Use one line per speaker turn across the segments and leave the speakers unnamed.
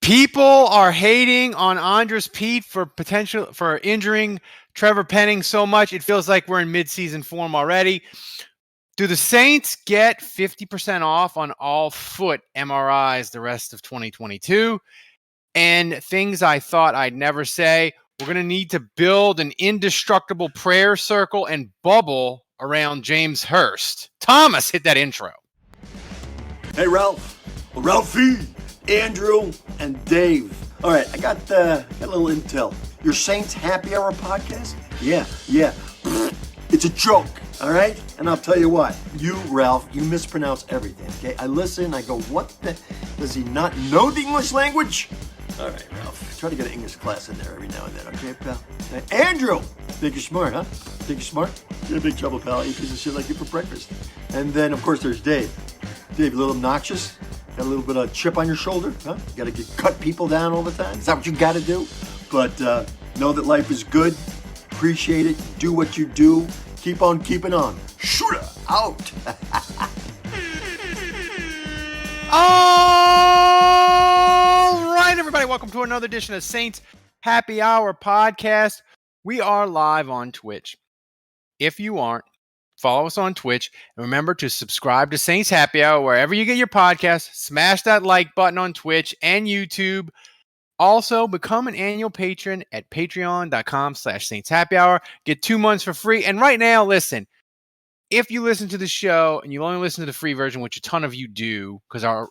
People are hating on Andres Pete for injuring Trevor Penning so much. It feels like we're in midseason form already. Do the Saints get 50% off on all foot MRIs the rest of 2022? And things I thought I'd never say. We're going to need to build an indestructible prayer circle and bubble around James Hurst. Thomas, hit that intro.
Hey, Ralph. Ralphie. Andrew, and Dave. All right, I got a little intel. Your Saints Happy Hour podcast? Yeah. It's a joke, all right? And I'll tell you what, you, Ralph, you mispronounce everything, okay? I listen, I go, what the? Does he not know the English language? All right, Ralph, try to get an English class in there every now and then, okay, pal? Hey, Andrew! Think you're smart, huh? Think you're smart? You're in big trouble, pal. I eat piece of shit like you for breakfast. And then, of course, there's Dave. Dave, a little obnoxious? Got a little bit of chip on your shoulder, huh? You gotta cut people down all the time? Is that what you gotta do? But know that life is good. Appreciate it. Do what you do. Keep on keeping on. Shooter out.
All right, everybody. Welcome to another edition of Saints Happy Hour podcast. We are live on Twitch. If you aren't, follow us on Twitch, and remember to subscribe to Saints Happy Hour wherever you get your podcasts. Smash that like button on Twitch and YouTube. Also, become an annual patron at patreon.com/Saints Happy Hour. Get 2 months for free. And right now, listen, if you listen to the show and you only listen to the free version, which a ton of you do, because our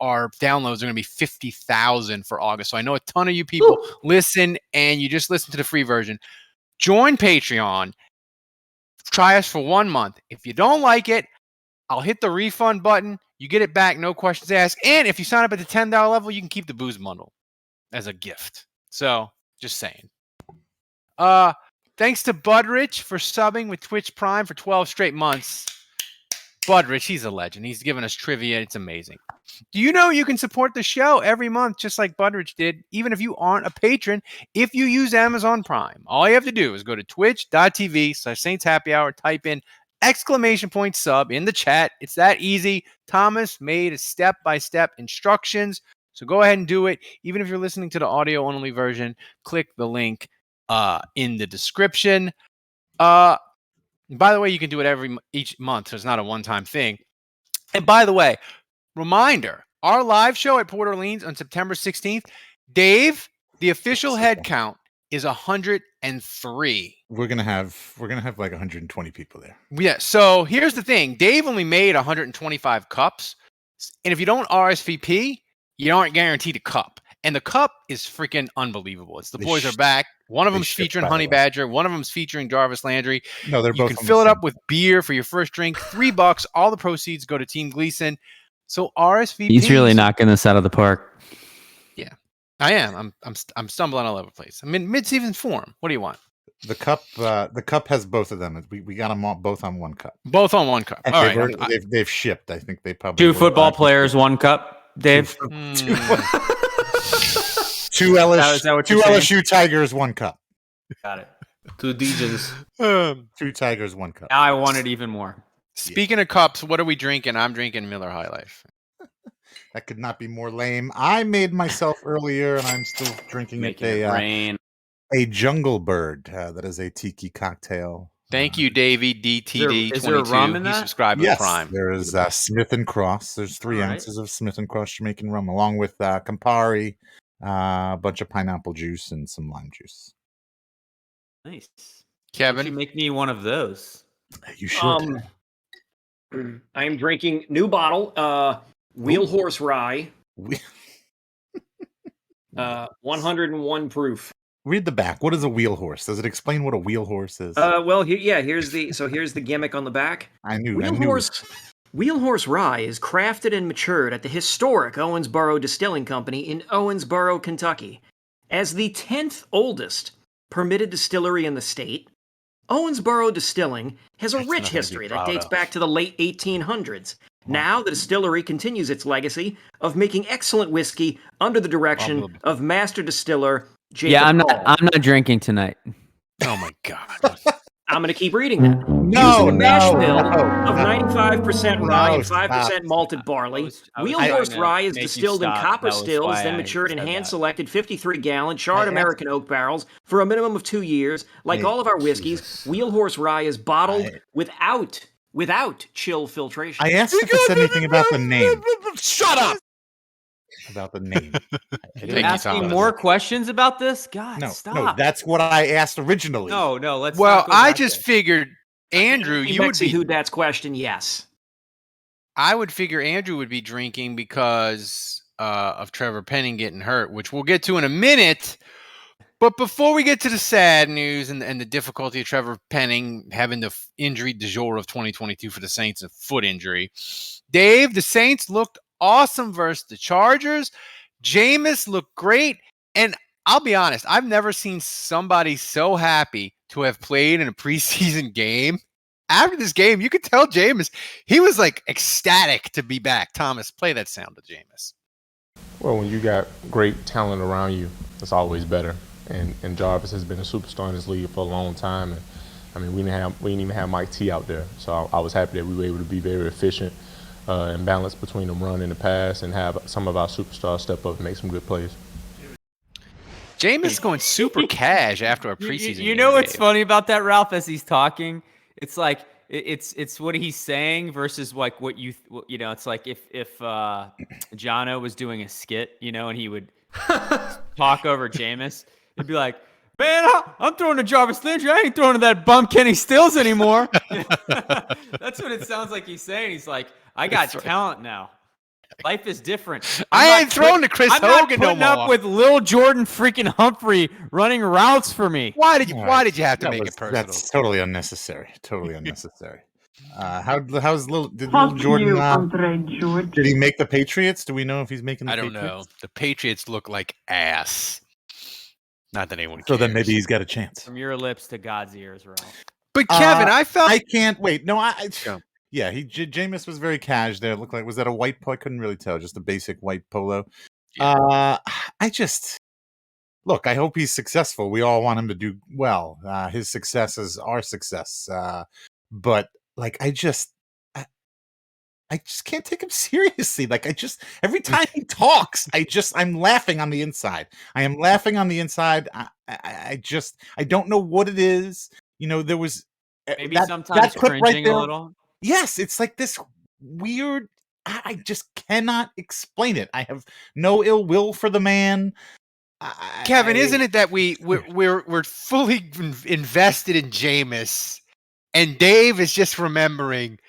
downloads are going to be 50,000 for August. So I know a ton of you people listen and you just listen to the free version. Join Patreon. Try us for 1 month. If you don't like it, I'll hit the refund button. You get it back, no questions asked. And if you sign up at the $10 level, you can keep the booze bundle as a gift. So, just saying. Thanks to Budrich for subbing with Twitch Prime for 12 straight months. Budrich, he's a legend. He's given us trivia. It's amazing. Do you know you can support the show every month just like Budrich did, even if you aren't a patron, if you use Amazon Prime? All you have to do is go to twitch.tv/Saints Happy Hour, type in !sub in the chat. It's that easy. Thomas made a step-by-step instructions, so go ahead and do it. Even if you're listening to the audio-only version, click the link in the description. By the way, you can do it each month, so it's not a one-time thing. And by the way, reminder, our live show at Port Orleans on September 16th, Dave, the official head count is 103.
We're gonna have like 120 people there.
Yeah, so here's the thing. Dave only made 125 cups, and if you don't RSVP, you aren't guaranteed a cup. And the cup is freaking unbelievable. It's the boys are back. One of them's featuring Honey Badger. One of them's featuring Jarvis Landry.
No, they're both.
You can fill it up with beer for your first drink. $3. All the proceeds go to Team Gleason. So RSVP.
He's really knocking this out of the park.
Yeah, I am. I'm stumbling all over the place. I'm in mid-season form. What do you want?
The cup has both of them. We got them all, both on one cup.
Both on one cup. All right.
They've shipped. I think they probably
2 football players, 1 cup. Dave.
Two LSU Tigers, 1 cup.
Got it. 2 Degens.
2 Tigers, 1 cup.
Now I want it even more.
Speaking of cups, what are we drinking? I'm drinking Miller High Life.
That could not be more lame. I made myself earlier, and I'm still drinking a Jungle Bird. That is a tiki cocktail.
Thank you, Davey DTD.
Is there rum in that?
He subscribed
yes,
to Prime.
There is Smith & Cross. There's 3 ounces of Smith & Cross Jamaican rum, along with Campari, a bunch of pineapple juice, and some lime juice.
Nice.
Kevin?
You make me one of those.
You should.
I am drinking new bottle, Wheel Horse Rye. 101 proof.
Read the back. What is a wheel horse? Does it explain what a wheel horse is?
Here's the gimmick on the back. Wheel Horse Rye is crafted and matured at the historic Owensboro Distilling Company in Owensboro, Kentucky. As the 10th oldest permitted distillery in the state, Owensboro Distilling has a rich history that dates back to the late 1800s. Now, the distillery continues its legacy of making excellent whiskey under the direction of master distiller Jacob Hall.
I'm not drinking tonight.
Oh my God.
I'm going to keep reading that.
No,
Using a mash bill
no,
of 95% rye and 5%
stop.
malted barley,
I was
Wheelhorse
trying to
rye is
make you
distilled in
stop.
copper
That was
stills,
why
then
I
matured in
said that.
hand-selected 53-gallon charred American oak barrels for a minimum of 2 years. Like all of our whiskeys, Wheelhorse rye is bottled without chill filtration.
I asked if it said anything about the name.
Shut up.
About the name.
You're asking more questions about this? God, stop.
No, that's what I asked originally.
No, let's
Well,
not go
I
back
just
there.
figured Andrew, you would be.
Who that's question? Yes.
I would figure Andrew would be drinking because of Trevor Penning getting hurt, which we'll get to in a minute. But before we get to the sad news and the difficulty of Trevor Penning having the injury du jour of 2022 for the Saints, a foot injury, Dave, the Saints looked awesome versus the Chargers. Jameis looked great. And I'll be honest, I've never seen somebody so happy to have played in a preseason game. After this game, you could tell Jameis, he was like ecstatic to be back. Thomas, play that sound of Jameis.
Well, when you got great talent around you, it's always better. And Jarvis has been a superstar in this league for a long time. And I mean, we didn't even have Mike T out there. So I was happy that we were able to be very efficient and balanced between the run and the pass and have some of our superstars step up and make some good plays.
Jameis going super cash after a preseason.
You know what's funny about that, Ralph? As he's talking, it's like it's what he's saying versus like what you know. It's like if Jono was doing a skit, you know, and he would talk over Jameis, he'd be like, "Man, I'm throwing to Jarvis Landry. I ain't throwing to that bum Kenny Stills anymore." That's what it sounds like he's saying. He's like, "I got talent now. Life is different.
I ain't throwing to Chris Hogan no more.
I'm not putting up with Lil Jordan freaking Humphrey running routes for me."
Why did you have to make it personal?
That's totally unnecessary. Totally unnecessary. How's Lil Jordan? Did he make the Patriots? Do we know if he's making the Patriots?
I don't know. The Patriots look like ass. Not that anyone cares.
So then maybe he's got a chance.
From your lips to God's ears, Ralph.
But Kevin, I
can't wait. No, yeah, Jameis was very cash there. It looked like, was that a white polo? I couldn't really tell. Just a basic white polo. Yeah. Look, I hope he's successful. We all want him to do well. His success is our success. But like, I just can't take him seriously. Like, every time he talks, I'm laughing on the inside. I am laughing on the inside. I don't know what it is. You know, there was
maybe sometimes cringing right a little.
Yes, it's like this weird. I just cannot explain it. I have no ill will for the man.
Kevin, isn't it that we're fully invested in Jameis, and Dave is just remembering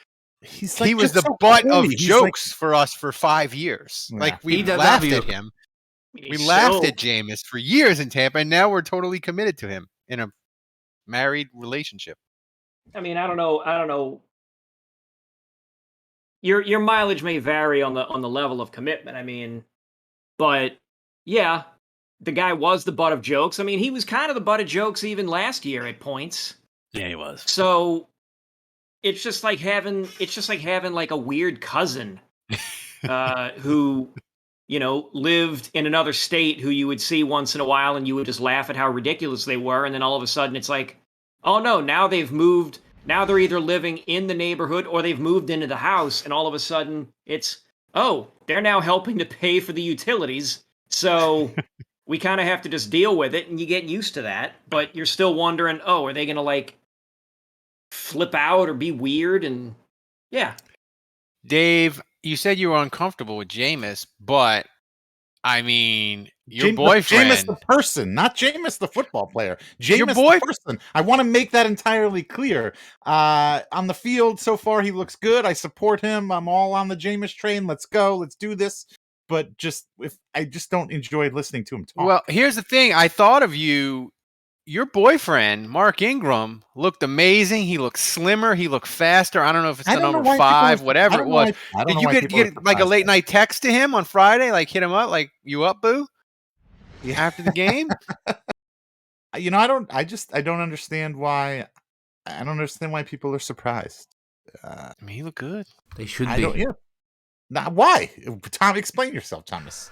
he was the butt of jokes for us for 5 years. Yeah. Like we laughed at him. We laughed at Jameis for years in Tampa, and now we're totally committed to him in a married relationship.
I mean, I don't know. Your mileage may vary on the level of commitment. I mean, but yeah, the guy was the butt of jokes. I mean, he was kind of the butt of jokes even last year at points.
Yeah, he was.
So it's just like having like a weird cousin who, you know, lived in another state who you would see once in a while and you would just laugh at how ridiculous they were, and then all of a sudden it's like, oh no, now they've moved. Now they're either living in the neighborhood or they've moved into the house, and all of a sudden it's, oh, they're now helping to pay for the utilities. So we kind of have to just deal with it, and you get used to that. But you're still wondering, oh, are they going to like flip out or be weird? And yeah.
Dave, you said you were uncomfortable with Jameis, but I mean, your boyfriend.
Jameis the person, not Jameis the football player. Jameis the person. I want to make that entirely clear. On the field so far, he looks good. I support him. I'm all on the Jameis train. Let's go. Let's do this. But I just don't enjoy listening to him talk.
Well, here's the thing. I thought of you. Your boyfriend, Mark Ingram, looked amazing. He looked slimmer. He looked faster. I don't know if it's the number 5, whatever it was. Did you get like a late night text to him on Friday? Like hit him up, like, you up, boo? Yeah. After the game?
You know, I don't understand why. I don't understand why people are surprised.
I mean, he looked good.
They should be.
Now, why? Tom, explain yourself, Thomas.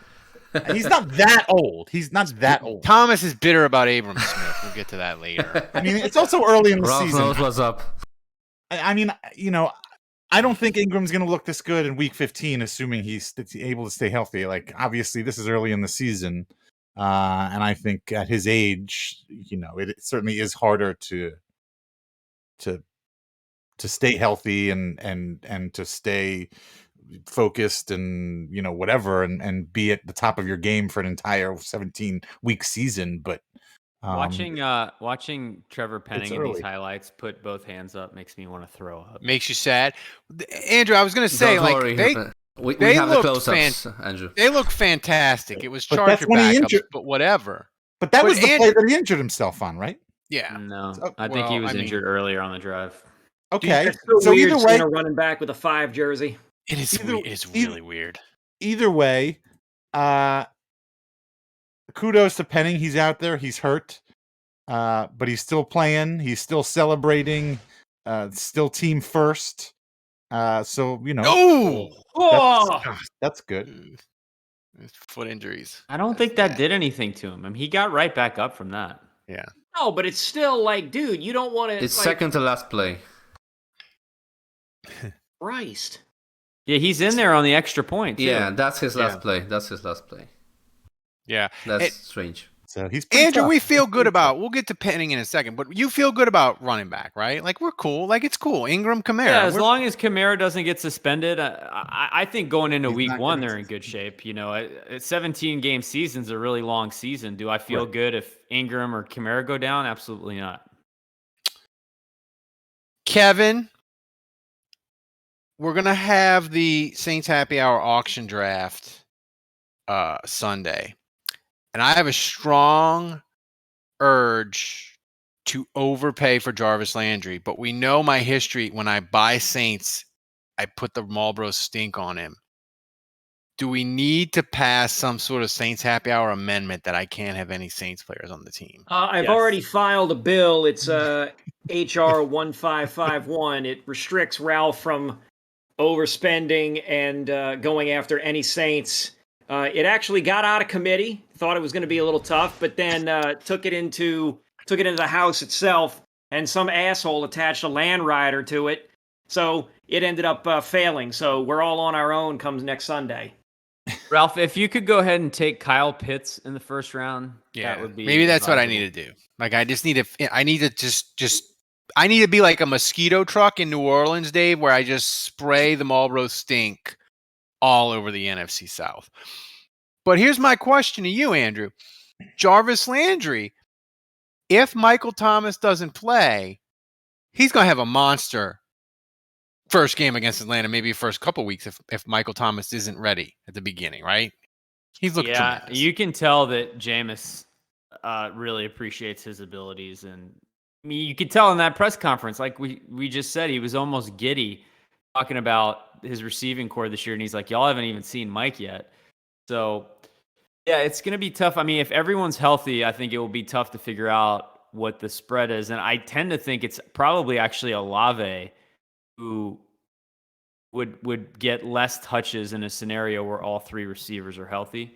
He's not that old. He's not that old.
Thomas is bitter about Abram Smith. We'll get to that later.
I mean, it's also early in the
Ralph
season.
knows what's up.
I mean, I don't think Ingram's going to look this good in Week 15, assuming he's able to stay healthy. Like, obviously, this is early in the season, and I think at his age, it certainly is harder to stay healthy and to stay focused and whatever and be at the top of your game for an entire 17-week season. But
watching Trevor Penning in these highlights put both hands up makes me want to throw up.
Makes you sad. Andrew, I was going to say,
Don't worry,
they
have the
looked
close-ups, Andrew.
They look fantastic. It was
But that's
Charger
when he
backups,
injured-
but whatever.
But that was the play that he injured himself on, right?
Yeah.
No, I think he was injured earlier on the drive.
Okay.
So
either way,
a running back with a 5 jersey.
It is. It's really weird.
Either way, kudos to Penning. He's out there. He's hurt, but he's still playing. He's still celebrating. Still team first. So that's good.
Foot injuries.
I don't think that did anything to him. I mean, he got right back up from that.
Yeah.
No, but it's still like, dude, you don't want to.
It's second to last play.
Christ.
Yeah, he's in there on the extra point. Too.
Yeah, that's his last play.
Yeah.
That's strange.
So he's
Andrew,
tough.
we feel good about. We'll get to Penning in a second, but you feel good about running back, right? Like we're cool. Like it's cool. Ingram, Kamara.
Yeah, as long as Kamara doesn't get suspended, I think going into week 1 they're in good shape. A 17-game season's a really long season. Do I feel good if Ingram or Kamara go down? Absolutely not.
Kevin, we're gonna have the Saints Happy Hour auction draft Sunday. And I have a strong urge to overpay for Jarvis Landry, but we know my history. When I buy Saints, I put the Marlboro stink on him. Do we need to pass some sort of Saints Happy Hour amendment that I can't have any Saints players on the team?
I've already filed a bill. It's HR 1551. It restricts Ralph from overspending and going after any Saints. It actually got out of committee. Thought it was going to be a little tough, but then took it into the House itself, and some asshole attached a land rider to it, so it ended up failing. So we're all on our own comes next Sunday.
Ralph, if you could go ahead and take Kyle Pitts in the first round, that would be
maybe that's what I need to do. Like I need to be like a mosquito truck in New Orleans, Dave, where I just spray the Marlboro stink all over the NFC South. But here's my question to you, Andrew. Jarvis Landry, if Michael Thomas doesn't play, he's going to have a monster first game against Atlanta, maybe first couple weeks if Michael Thomas isn't ready at the beginning, right? He's looking tremendous.
You can tell that Jameis really appreciates his abilities. And I mean, you could tell in that press conference, like we just said, he was almost giddy talking about his receiving core this year. And he's like, y'all haven't even seen Mike yet. So, yeah, it's going to be tough. I mean, if everyone's healthy, I think it will be tough to figure out what the spread is. And I tend to think it's probably actually Olave who would get less touches in a scenario where all 3 receivers are healthy.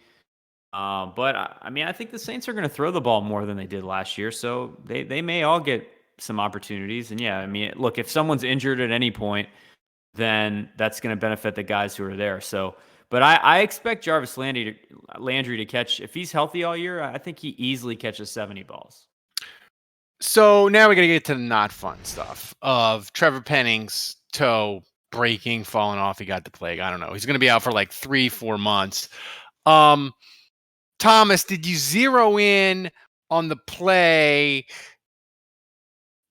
But, I mean, I think the Saints are going to throw the ball more than they did last year. So they may all get some opportunities. And, yeah, I mean, look, if someone's injured at any point, then that's going to benefit the guys who are there. So, but I expect Jarvis Landry to catch, if he's healthy all year, I think he easily catches 70 balls.
So now we're going to get to the not fun stuff of Trevor Penning's toe breaking, falling off. He got the plague. I don't know. He's going to be out for like 3-4 months. Thomas, did you zero in on the play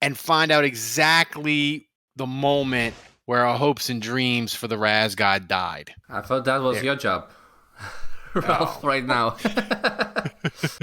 and find out exactly the moment where our hopes and dreams for the Raz God died?
I thought that was your job, Ralph, right now.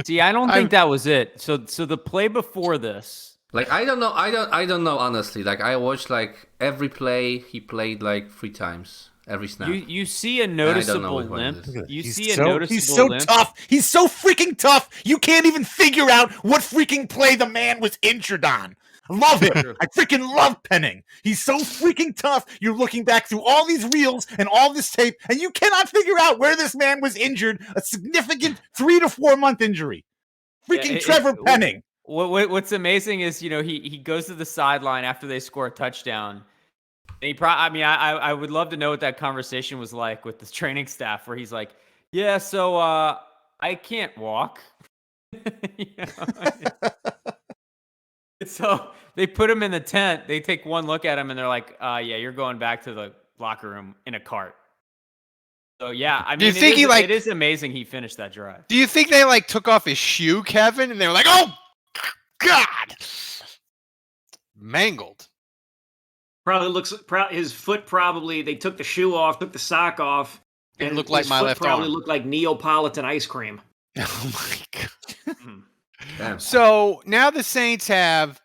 See, I don't think that was it. So the play before this,
like, I don't know honestly. Like, I watched like every play he played like 3 times, every snap.
You see a noticeable limp.
He's so tough. He's so freaking tough. You can't even figure out what freaking play the man was injured on. Love him. I freaking love Penning. He's so freaking tough. You're looking back through all these reels and all this tape, and you cannot figure out where this man was injured. A significant 3 to 4 month injury. Freaking Trevor Penning.
What's amazing is, he goes to the sideline after they score a touchdown. And I would love to know what that conversation was like with the training staff, where he's like, yeah, so I can't walk. So they put him in the tent. They take one look at him and they're like, yeah, you're going back to the locker room in a cart. So yeah, I mean,
do you think
it is amazing he finished that drive.
Do you think they took off his shoe, Kevin, and they were like, oh God, mangled?
Probably his foot. Probably they took the shoe off, took the sock off,
and it looked like my left
probably
arm.
Looked like Neapolitan ice cream.
Oh my God. So now the Saints have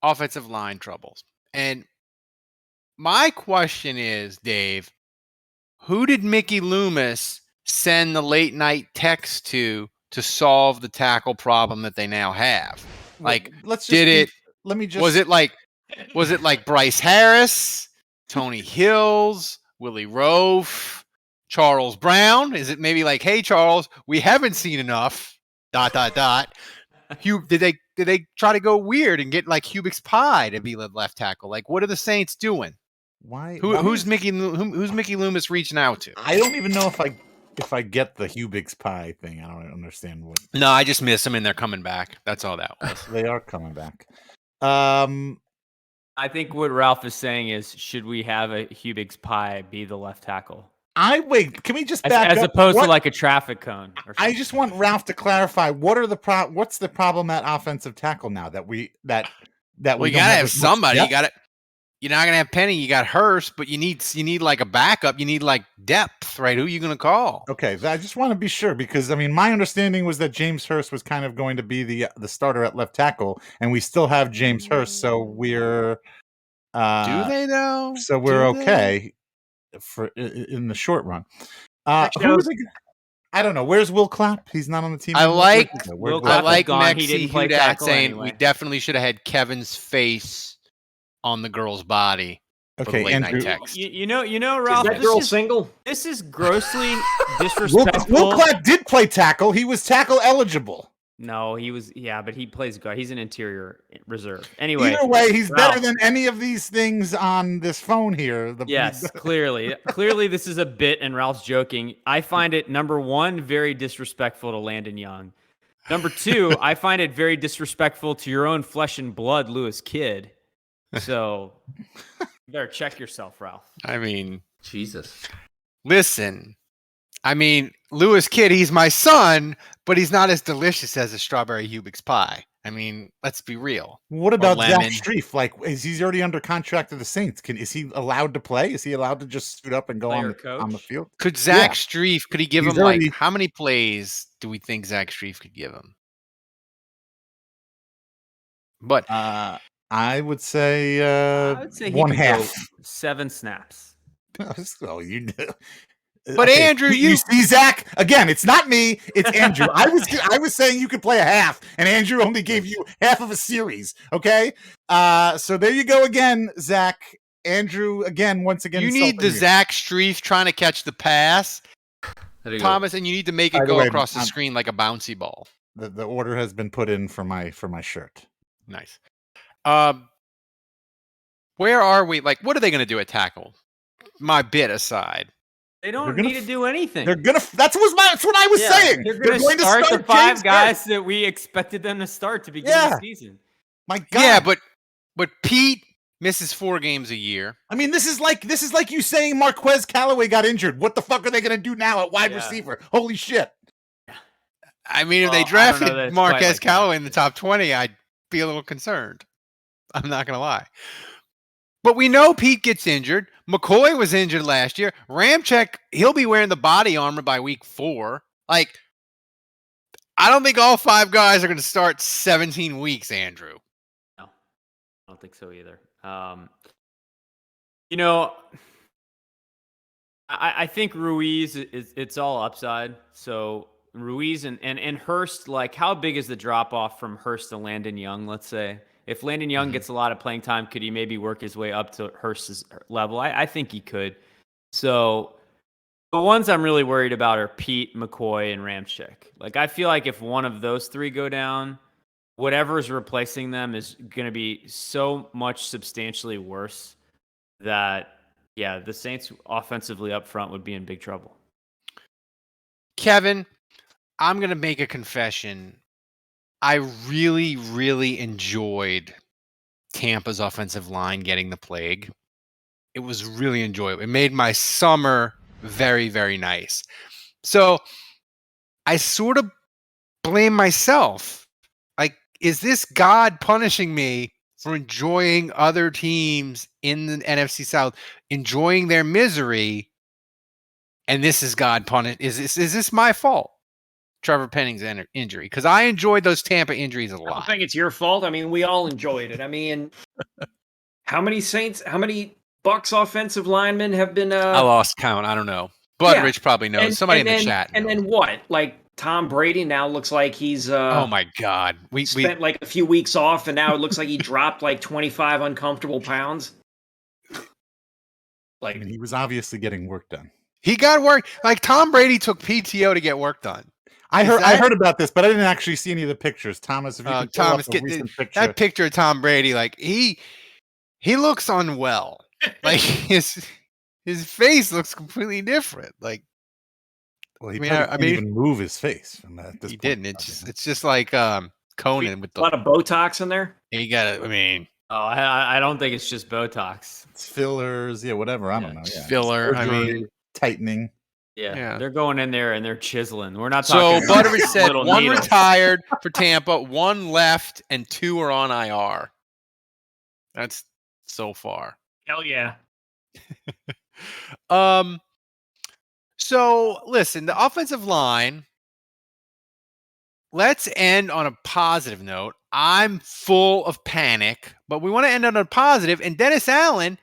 offensive line troubles. And my question is, Dave, who did Mickey Loomis send the late night text to solve the tackle problem that they now have? Was it like Bryce Harris, Tony Hills, Willie Rofe, Charles Brown? Is it maybe like, hey, Charles, we haven't seen enough, ... Did they try to go weird and get Hubix Pie to be the left tackle? What are the Saints doing?
Why?
Who's Mickey Loomis reaching out to?
I don't even know if I get the Hubix Pie thing. I don't understand what.
No, I just miss them and they're coming back. That's all that was.
They are coming back.
I think what Ralph is saying is, should we have a Hubix Pie be the left tackle?
Can we just back
as
up?
Opposed to a traffic cone?
I just want Ralph to clarify what's the problem at offensive tackle now that we
gotta have somebody. You're not gonna have Penny. You got Hurst, but you need a backup. You need depth, right? Who are you gonna call?
Okay, I just want to be sure because my understanding was that James Hurst was kind of going to be the starter at left tackle, and we still have James Hurst, so we're.
Do they though?
So we're okay for in the short run. I don't know. Where's Will Clapp? He's not on the team.
I like
Mexi
he didn't play tackle saying anyway. We definitely should have had Kevin's face on the girl's body.
Okay,
late night text.
You know, Ralph.
Is that girl single?
This is grossly disrespectful.
Will Clapp did play tackle. He was tackle eligible.
No, he was. Yeah, but he plays guard. He's an interior reserve. Anyway,
either way, he's better than any of these things on this phone here.
Yes, clearly, this is a bit, and Ralph's joking. I find it, number one, very disrespectful to Landon Young. Number two, I find it very disrespectful to your own flesh and blood, Lewis Kidd. So, you better check yourself, Ralph.
I mean,
Jesus.
Listen. Lewis Kidd, he's my son, but he's not as delicious as a strawberry Hubix Pie. Let's be real.
What about Zach Strief? Is he already under contract to the Saints? Is he allowed to play? Is he allowed to just suit up and go on the field?
Could Zach Strief, could he give him how many plays do we think Zach Strief could give him? But
I would say
one half. 7 snaps.
Oh, you know.
But okay. Andrew,
you see Zach again. It's not me. It's Andrew. I was saying you could play a half, and Andrew only gave you half of a series. Okay, so there you go again, Zach. Andrew again, once again.
You need the Zach Strief trying to catch the pass, Thomas, and you need to make it go across the screen like a bouncy ball.
The order has been put in for my shirt.
Nice. Where are we? What are they going to do at tackle? My bit aside.
They don't need to do anything.
They're gonna. That's what I was saying.
They're going to start the 5 guys that we expected them to start to begin the season.
My God.
Yeah, but Pete misses 4 games a year.
This is like you saying Marquez Callaway got injured. What the fuck are they going to do now at wide receiver? Holy shit!
If they drafted Marquez Callaway in the top 20, I'd be a little concerned. I'm not going to lie. But we know Pete gets injured. McCoy was injured last year. Ramczyk, he'll be wearing the body armor by week 4. I don't think all 5 guys are going to start 17 weeks, Andrew.
No, I don't think so either. I think Ruiz, it's all upside. So Ruiz and Hurst, how big is the drop-off from Hurst to Landon Young, let's say? If Landon Young gets a lot of playing time, could he maybe work his way up to Hurst's level? I think he could. So the ones I'm really worried about are Pete, McCoy, and Ramczyk. Like, I feel like if one of those three go down, whatever's replacing them is going to be so much substantially worse that, yeah, the Saints offensively up front would be in big trouble.
Kevin, I'm going to make a confession. I really, really enjoyed Tampa's offensive line getting the plague. It was really enjoyable. It made my summer very, very nice. So I sort of blame myself. Like, is this God punishing me for enjoying other teams in the NFC South, enjoying their misery? And this is God punish. Is this my fault? Trevor Penning's injury, because I enjoyed those Tampa injuries a lot.
I don't think it's your fault. I mean, we all enjoyed it. I mean, how many Bucks offensive linemen have been?
I lost count. I don't know. Budrich probably knows. Somebody in the chat knows.
And then what? Like Tom Brady now looks like he's.
Oh my God! We
spent like a few weeks off, and now it looks like he dropped like 25 uncomfortable pounds.
Like, I mean, he was obviously getting work done.
He got work. Like Tom Brady took PTO to get work done.
I heard about this, but I didn't actually see any of the pictures. Thomas, if you could
Thomas, get that picture of Tom Brady, like he looks unwell. Like his face looks completely different. Like,
well, he didn't even move his face from that.
He didn't. It's just like Conan with
a lot of Botox in there.
You got it. I mean,
I don't think it's just Botox.
It's fillers, whatever. I don't know. Yeah.
Filler. Surgery, I mean,
tightening.
Yeah, they're going in there and they're chiseling. We're not
talking. So Buttery said one
needles.
Retired for Tampa, one left, and 2 are on IR. That's so far.
Hell yeah.
So listen, the offensive line. Let's end on a positive note. I'm full of panic, but we want to end on a positive. And Dennis Allen,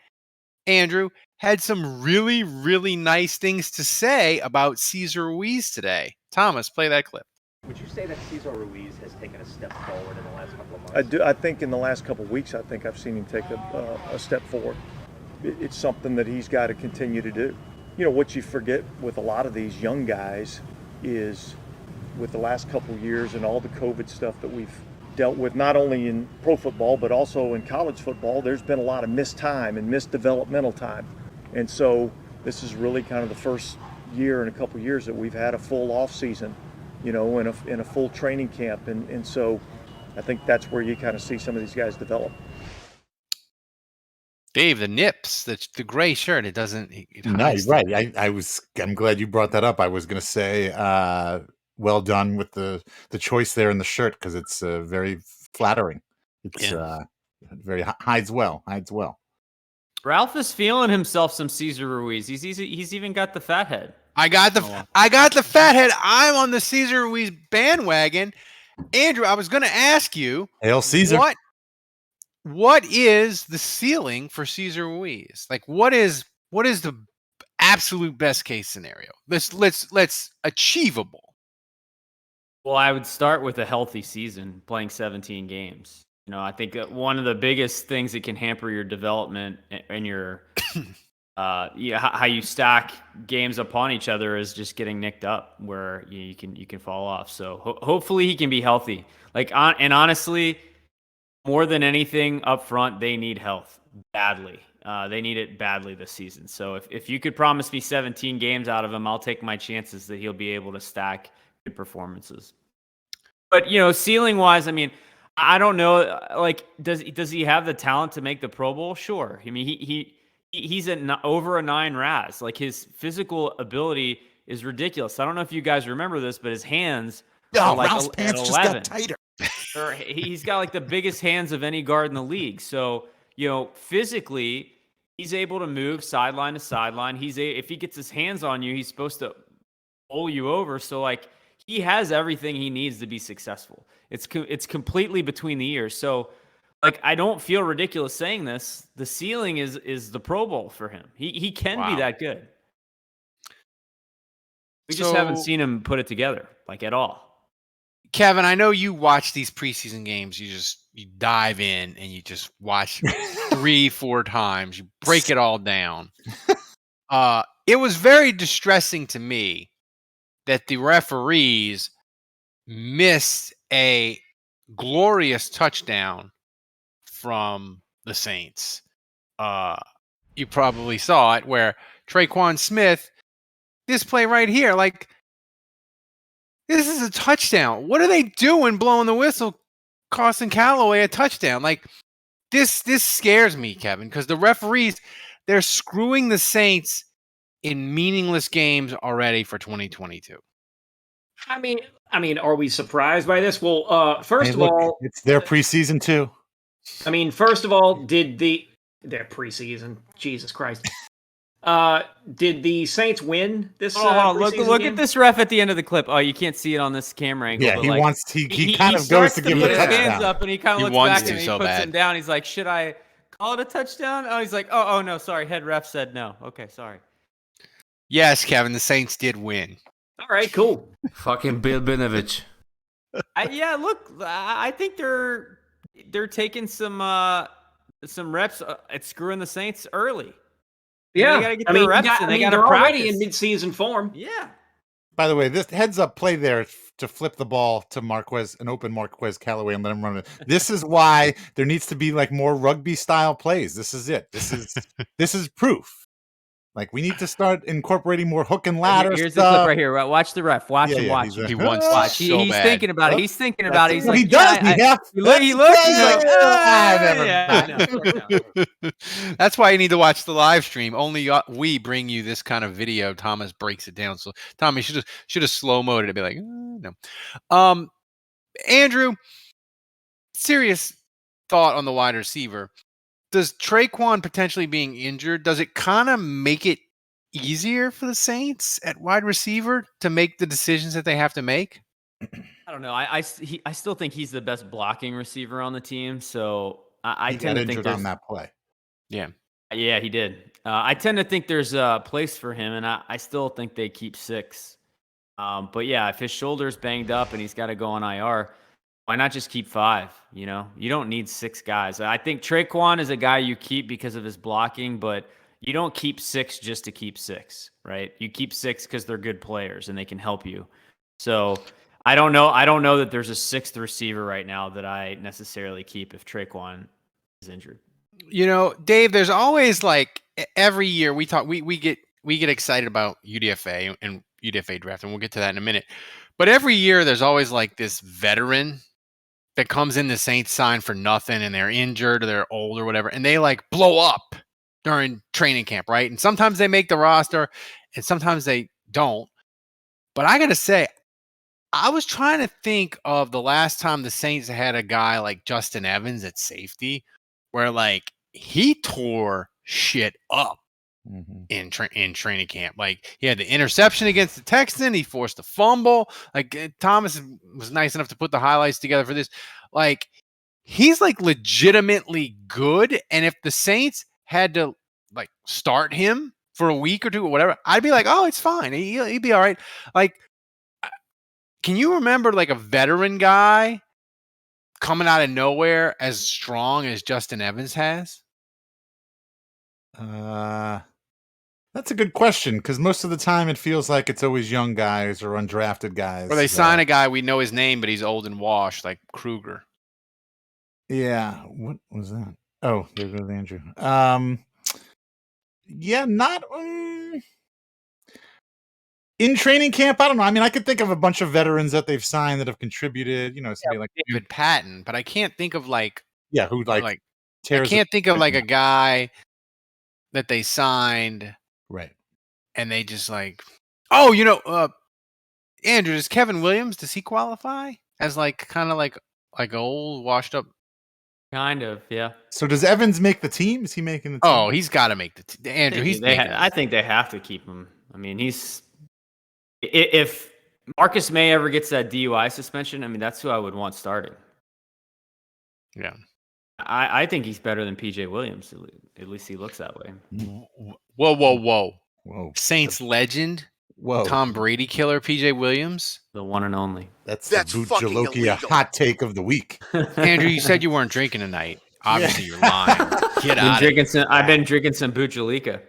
Andrew, had some really, really nice things to say about Cezar Ruiz today. Thomas, play that clip.
Would you say that Cezar Ruiz has taken a step forward in the last couple of months?
I think in the last couple of weeks, I think I've seen him take a step forward. It's something that he's got to continue to do. You know, what you forget with a lot of these young guys is with the last couple of years and all the COVID stuff that we've dealt with, not only in pro football, but also in college football, there's been a lot of missed time and missed developmental time. And so this is really kind of the first year in a couple of years that we've had a full off season, you know, in a full training camp. And so I think that's where you kind of see some of these guys develop.
Dave, the nips, the gray shirt, it doesn't.
No, right. I'm glad you brought that up. I was going to say, well done with the choice there in the shirt, because it's very flattering. It's very hides well.
Ralph is feeling himself some Cezar Ruiz. He's even got the fat head.
I got the fat head. I'm on the Cezar Ruiz bandwagon. Andrew, I was going to ask you,
Hail Caesar.
What is the ceiling for Cezar Ruiz? Like, what is the absolute best case scenario? Let's achievable.
Well, I would start with a healthy season, playing 17 games. You know, I think one of the biggest things that can hamper your development and your how you stack games upon each other is just getting nicked up, where you can fall off. So hopefully he can be healthy. And honestly, more than anything up front, they need health badly. They need it badly this season. So if you could promise me 17 games out of him, I'll take my chances that he'll be able to stack good performances. But, you know, ceiling wise, I mean, I don't know. Like, does he have the talent to make the Pro Bowl? Sure. I mean, he's over a 9 RAS. Like, his physical ability is ridiculous. I don't know if you guys remember this, but his hands are like
Ralph's pants just got tighter.
He's got like the biggest hands of any guard in the league. So, you know, physically, he's able to move sideline to sideline. If he gets his hands on you, he's supposed to bowl you over. So, like, he has everything he needs to be successful. It's completely between the ears. So, like, I don't feel ridiculous saying this. The ceiling is the Pro Bowl for him. He can be that good. We just haven't seen him put it together, like, at all.
Kevin, I know you watch these preseason games. You dive in and you just watch 3-4 times. You break it all down. It was very distressing to me that the referees missed a glorious touchdown from the Saints. You probably saw it where Traquan Smith, this play right here, like, this is a touchdown. What are they doing blowing the whistle, costing Callaway a touchdown? Like, this scares me, Kevin, because the referees, they're screwing the Saints in meaningless games already for 2022.
I mean, are we surprised by this? Well, first of all,
it's their preseason too.
I mean, first of all, their preseason? Jesus Christ. Did the Saints win this?
Look at this ref at the end of the clip. Oh, you can't see it on this camera angle.
Yeah, he kind of
goes
to give
him
a
his
touchdown.
hands up, and he kind of looks back and he puts him down. He's like, "Should I call it a touchdown?" Oh, he's like, "Oh no, sorry." Head ref said no. Okay, sorry.
Yes, Kevin, the Saints did win.
All right, cool.
Fucking Bill Binovich.
I think they're taking some reps at screwing the Saints early.
Yeah,
they gotta get their reps in. They gotta practice.
Already in mid-season form.
Yeah.
By the way, this heads-up play there to flip the ball to an open Marquez Callaway and let him run it. This is why there needs to be like more rugby-style plays. This is it. This is proof. Like, we need to start incorporating more hook and ladder
Here's
stuff.
the clip right here. Watch the ref. Watch him. Watch him.
He wants to
watch.
so
He's
bad.
thinking about it. He's thinking about it. He's like,
he does.
He looks. He's like,
That's why you need to watch the live stream. Only we bring you this kind of video. Thomas breaks it down. So Tommy should have slow-moed it and be like, no. Andrew, serious thought on the wide receiver. Does Traquan potentially being injured, does it kind of make it easier for the Saints at wide receiver to make the decisions that they have to make?
I don't know. I still think he's the best blocking receiver on the team. So I tend to think
on that play.
Yeah,
he did. I tend to think there's a place for him, and I still think they keep 6. But yeah, if his shoulder's banged up and he's got to go on IR, why not just keep 5? You know, you don't need 6 guys. I think Traquan is a guy you keep because of his blocking, but you don't keep 6 just to keep 6, right? You keep 6 because they're good players and they can help you. So I don't know that there's a 6th receiver right now that I necessarily keep if Traquan is injured.
You know, Dave, there's always like every year we get excited about UDFA and UDFA draft, and we'll get to that in a minute. But every year there's always like this veteran that comes in the Saints sign for nothing and they're injured or they're old or whatever, and they like blow up during training camp, right? And sometimes they make the roster and sometimes they don't. But I got to say, I was trying to think of the last time the Saints had a guy like Justin Evans at safety where like he tore shit up in training camp. Like, he had the interception against the Texans. He forced a fumble. Like, Thomas was nice enough to put the highlights together for this. Like, he's like legitimately good. And if the Saints had to like start him for a week or two or whatever, I'd be like, oh, it's fine. He'd be all right. Like, can you remember like a veteran guy coming out of nowhere as strong as Justin Evans has?
That's a good question, because most of the time it feels like it's always young guys or undrafted guys.
Or they sign a guy, we know his name, but he's old and washed, like Kruger.
Yeah. What was that? Oh, there goes Andrew. Yeah, not in training camp. I don't know. I mean, I could think of a bunch of veterans that they've signed that have contributed. You know, somebody like
David Patton, but I can't think of like
who
I can't think of like a guy that they signed.
Right.
And they just like, oh, you know, Andrew, does Kevin Williams, does he qualify as like kind of like old washed up?
Kind of, yeah.
So does Evans make the team? Is he making the team?
Oh, he's got to make the team. Andrew,
I think they have to keep him. I mean, if Marcus May ever gets that DUI suspension, I mean, that's who I would want starting.
Yeah.
I think he's better than PJ Williams. At least he looks that way.
Whoa. Saints legend.
Whoa.
Tom Brady killer, PJ Williams.
The one and only.
That's the Bootjalokia hot take of the week.
Andrew, you said you weren't drinking tonight. Obviously, you're lying. Get out of here.
I've been drinking some Bootjalika.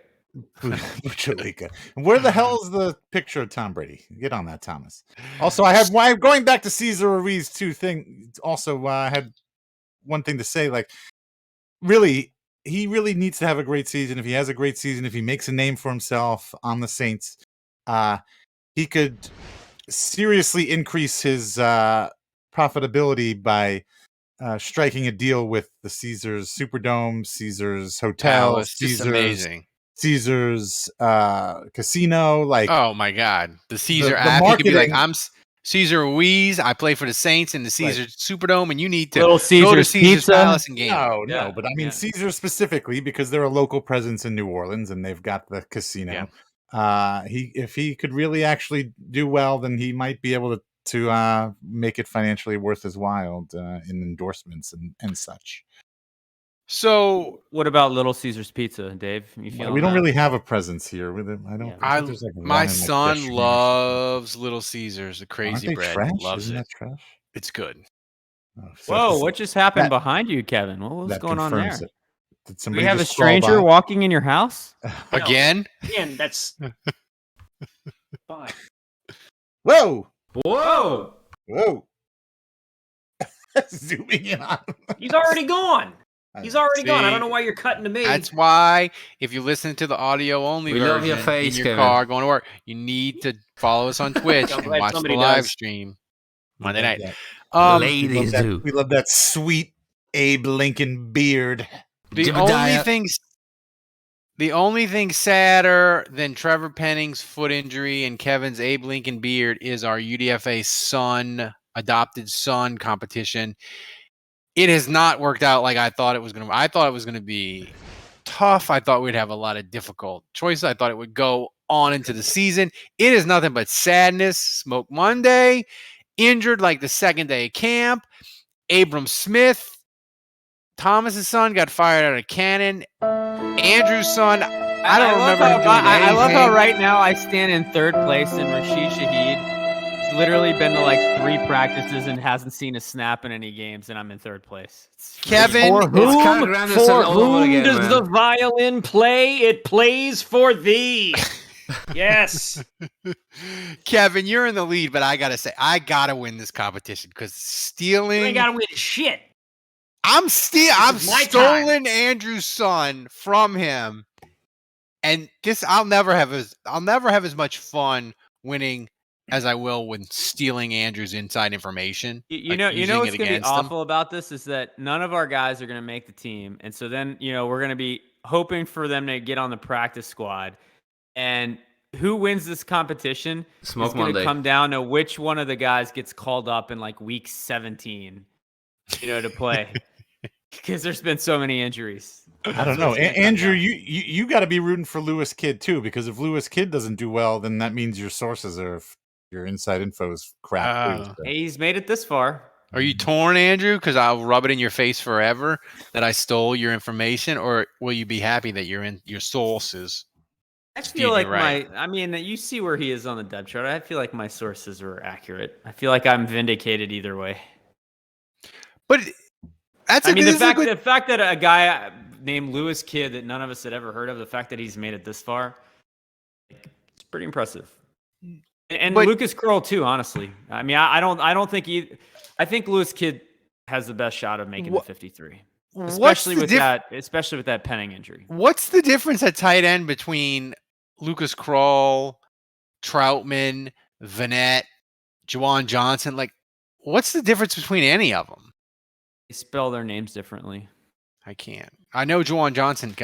Bootjalika. Where the hell is the picture of Tom Brady? Get on that, Thomas. Also, I'm going back to Cezar Ruiz too. Also, I had one thing to say. Like, really, he really needs to have a great season. If he has a great season, if he makes a name for himself on the Saints, he could seriously increase his profitability by striking a deal with the Caesars Superdome, Caesars Hotel, Caesars Casino. Like,
oh my God, the Caesar app. He could be like, I'm Cezar Ruiz. I play for the Saints in the Caesar Superdome, and you need to go to Caesar's
Pizza.
Palace and game.
No, but I mean Caesar specifically because they're a local presence in New Orleans and they've got the casino. Yeah. If he could really actually do well, then he might be able to make it financially worth his while in endorsements and such.
So,
what about Little Caesar's Pizza, Dave?
We don't really have a presence here. I don't.
Yeah. My son loves Little Caesars. The crazy bread.
Trash?
Loves
Isn't
it.
that trash?
It's good.
Whoa! What just happened behind you, Kevin? What was going on there?
Did
we have a stranger walking in your house
again?
Again, that's fine.
Whoa!
Whoa!
Whoa! Zooming in on him.
He's already gone. He's already gone. I don't know why you're cutting to me.
That's why, if you listen to the audio only version
your face,
in your car going to work, you need to follow us on Twitch and watch the live stream Monday night.
Ladies do.
We love that sweet Abe Lincoln beard.
The only thing sadder than Trevor Penning's foot injury and Kevin's Abe Lincoln beard is our UDFA adopted son competition. It has not worked out like I thought it was going to. I thought it was going to be tough. I thought we'd have a lot of difficult choices. I thought it would go on into the season. It is nothing but sadness. Smoke Monday, injured like the second day of camp. Abram Smith, Thomas's son, got fired out of cannon. Andrew's son, I don't remember him doing
I love
anything.
how right now I stand in third place and Rashid Shaheed literally been to like 3 practices and hasn't seen a snap in any games, and I'm in third place.
Kevin,
for whom does the violin play? It plays for thee. Yes.
Kevin, you're in the lead, but I gotta say, I gotta win this competition because stealing.
You ain't gotta win shit.
I've stolen Andrew's son from him, and I'll never have as much fun winning as I will when stealing Andrew's inside information.
You know what's going to be awful about this is that none of our guys are going to make the team. And so then, we're going to be hoping for them to get on the practice squad. And who wins this competition is going to come down to which one of the guys gets called up in like week 17, to play. Because there's been so many injuries.
I don't know. Andrew, you got to be rooting for Lewis Kidd too, because if Lewis Kidd doesn't do well, then that means your sources are... Your inside info is crap.
So. He's made it this far.
Are you torn, Andrew? Because I'll rub it in your face forever that I stole your information, or will you be happy that you're in your sources?
I feel like you see where he is on the depth chart. I feel like my sources were accurate. I feel like I'm vindicated either way.
But
the fact that a guy named Lewis Kidd that none of us had ever heard of, the fact that he's made it this far, it's pretty impressive. And Lucas Kroll too, honestly. I mean, I don't think I think Lewis Kidd has the best shot of making the 53. Especially with that Penning injury.
What's the difference at tight end between Lucas Kroll, Troutman, Vanette, Juwan Johnson? Like, what's the difference between any of them?
They spell their names differently.
I can't. I know Juwan Johnson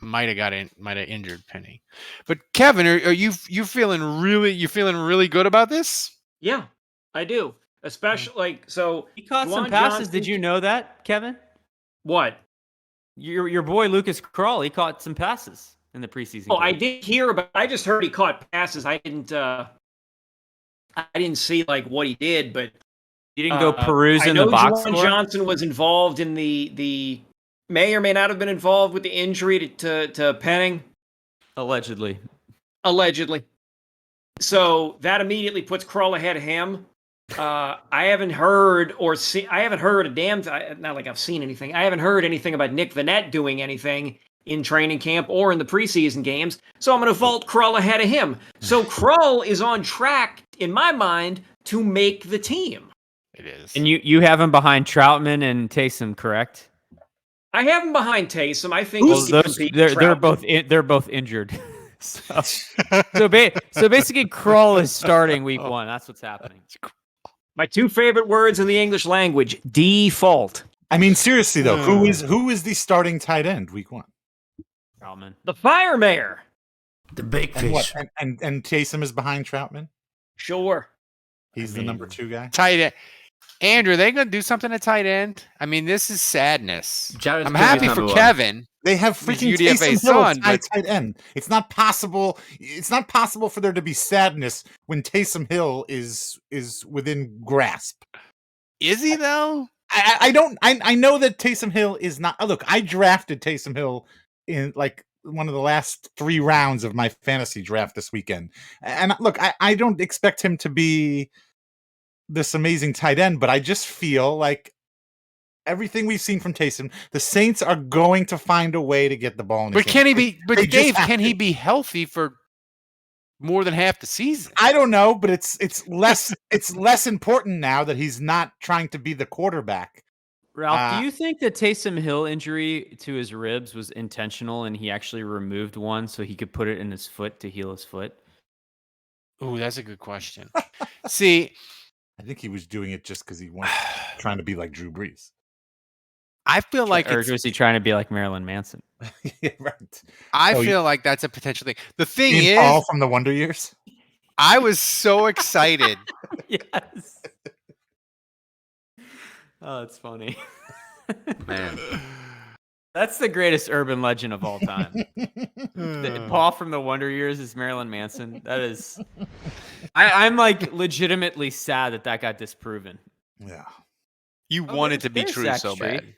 might have injured Penny, but Kevin, are you feeling really good about this?
Yeah, I do. Especially
he caught some passes. Did you know that, Kevin?
What?
Your boy Lucas Kroll, he caught some passes in the preseason.
Oh, game. I did hear about. I just heard he caught passes. I didn't see what he did, but
you didn't go peruse in the box score.
Johnson was involved in the. May or may not have been involved with the injury to Penning.
Allegedly.
Allegedly. So that immediately puts Krull ahead of him. I haven't heard a damn. Not like I've seen anything. I haven't heard anything about Nick Vannett doing anything in training camp or in the preseason games. So I'm going to vault Krull ahead of him. So Krull is on track, in my mind, to make the team.
It is.
And you have him behind Troutman and Taysom, correct?
I have him behind Taysom. I think he can compete.
They're both injured. so basically, Krull is starting week 1. That's what's happening.
My 2 favorite words in the English language: default.
I mean, seriously though, who is the starting tight end week 1?
Troutman.
The Fire Mayor.
The big
And
fish.
and Taysom is behind Troutman.
Sure.
He's the number 2 guy.
Tight end. Andrew, are they going to do something at tight end? I mean, this is sadness.
Jared
I'm
Cook is
happy for
number 1.
Kevin.
They have
He's
freaking
UDFA
Taysom Hill
son,
at
but-
tight end. It's not possible. It's not possible for there to be sadness when Taysom Hill is within grasp.
Is he though?
I know that Taysom Hill is not. Look, I drafted Taysom Hill in like one of the last 3 rounds of my fantasy draft this weekend. And look, I don't expect him to be this amazing tight end, but I just feel like everything we've seen from Taysom, the Saints are going to find a way to get the ball in his
But can he
hands.
be? But
They just
Dave,
have
can
to.
he be healthy for more than half the season?
I don't know, but it's less important now that he's not trying to be the quarterback.
Ralph, do you think the Taysom Hill injury to his ribs was intentional and he actually removed one so he could put it in his foot to heal his foot?
Ooh, that's a good question. See,
I think he was doing it just because he was trying to be like Drew Brees.
I feel like
Or was he trying to be like Marilyn Manson?
Yeah, right.
I
Oh,
feel like that's a potential thing. The thing
Ian
is,
Paul from the Wonder Years.
I was so excited.
Yes. Oh, it's funny.
Man.
That's the greatest urban legend of all time. Paul from the Wonder Years is Marilyn Manson. That is. I'm like legitimately sad that got disproven.
Yeah.
You want it to be
there's
true
Zach
so
Street.
bad.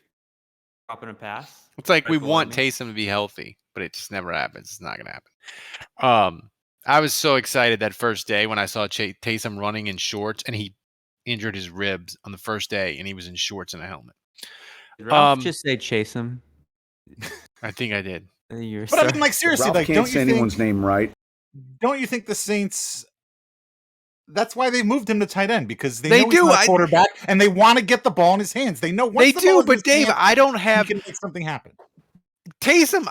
Dropping a pass.
It's like
Right
we
below
want
me.
Taysom to be healthy, but it just never happens. It's not going to happen. I was so excited that first day when I saw Taysom running in shorts, and he injured his ribs on the first day, and he was in shorts and a helmet.
Did Ralph just say chase him?
I think I did.
But I mean, like seriously,
Ralph
like
can't
don't you
say
think
anyone's name right.
Don't you think the Saints? That's why they moved him to tight end, because they
They
know he's
do.
not a quarterback and they want to get the ball in his hands. They know once
They
the
do,
ball is in
but
his
Dave,
hands,
I don't
he
have
can make something happen.
Taysom.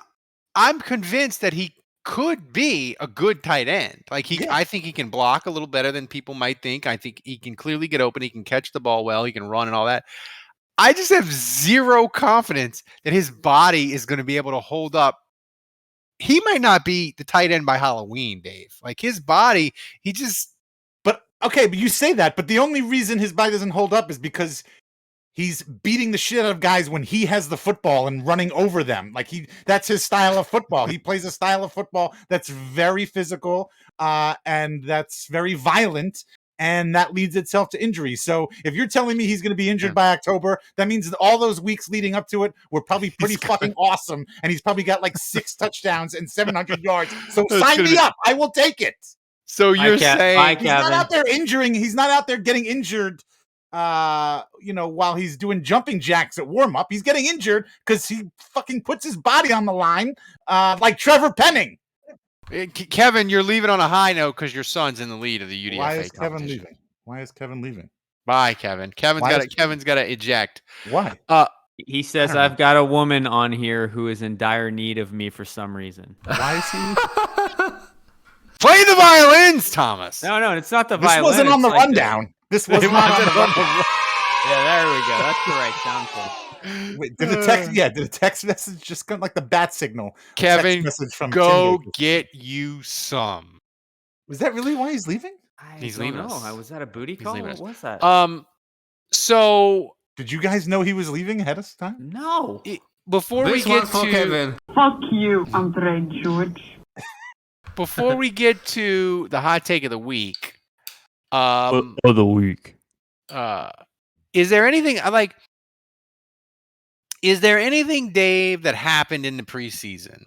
I'm convinced that he could be a good tight end. Like I think he can block a little better than people might think. I think he can clearly get open. He can catch the ball well. He can run and all that. I just have zero confidence that his body is going to be able to hold up. He might not be the tight end by Halloween, Dave. Like his body, he just.
But okay, but you say that, but the only reason his body doesn't hold up is because he's beating the shit out of guys when he has the football and running over them. Like that's his style of football. He plays a style of football that's very physical, and that's very violent, and that leads itself to injury. So if you're telling me he's going to be injured by October, that means that all those weeks leading up to it were probably pretty fucking awesome, and he's probably got like 6 touchdowns and 700 yards. So sign me up. I will take it.
So you're saying
he's not out there injuring. He's not out there getting injured. While he's doing jumping jacks at warm up, he's getting injured because he fucking puts his body on the line, like Trevor Penning.
Kevin, you're leaving on a high note because your son's in the lead of the UDFA.
Why is Kevin leaving? Why is Kevin leaving?
Bye, Kevin. Kevin's got to eject.
Why?
He says I've got a woman on here who is in dire need of me for some reason.
Why is he?
Play the violins, Thomas.
No, it's not the
This
violin.
wasn't on the
like
rundown. This wasn't on the rundown.
Yeah, there we go. That's the right sound clip.
Wait, did the text message just come like the bat signal?
Kevin,
Text message from
go
Tinder.
get you some.
Was that really why he's leaving?
He's leaving us.
Was that a booty call? What was that?
So
did you guys know he was leaving ahead of time?
No.
Before we get to
Kevin.
Fuck you, Andre George.
Before we get to the hot take of the week, is there anything Is there anything, Dave, that happened in the preseason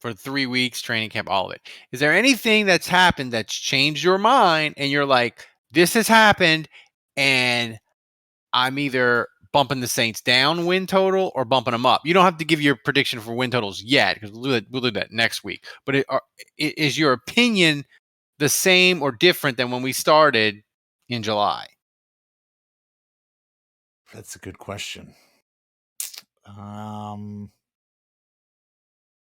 for 3 weeks, training camp, all of it. Is there anything that's happened that's changed your mind and you're like, this has happened and I'm either bumping the Saints down win total or bumping them up? You don't have to give your prediction for win totals yet because we'll do that next week. But is your opinion the same or different than when we started in July?
That's a good question.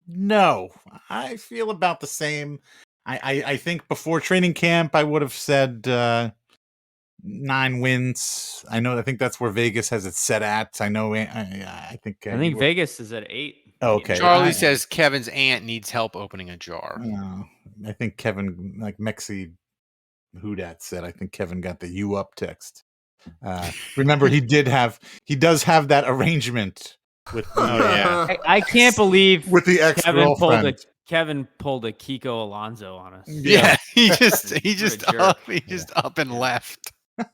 No, I feel about the same. I think before training camp, I would have said 9 wins. I think that's where Vegas has it set at. I know. I think
Vegas is at 8.
Oh, okay.
Charlie says Kevin's aunt needs help opening a jar.
I think Kevin, like Mexi Houdat said, I think Kevin got the "you up" text. Remember, he does have that arrangement with.
I can't believe
with the ex-girlfriend.
Kevin pulled a Kiko Alonso on us.
Yeah, he just up and left.
So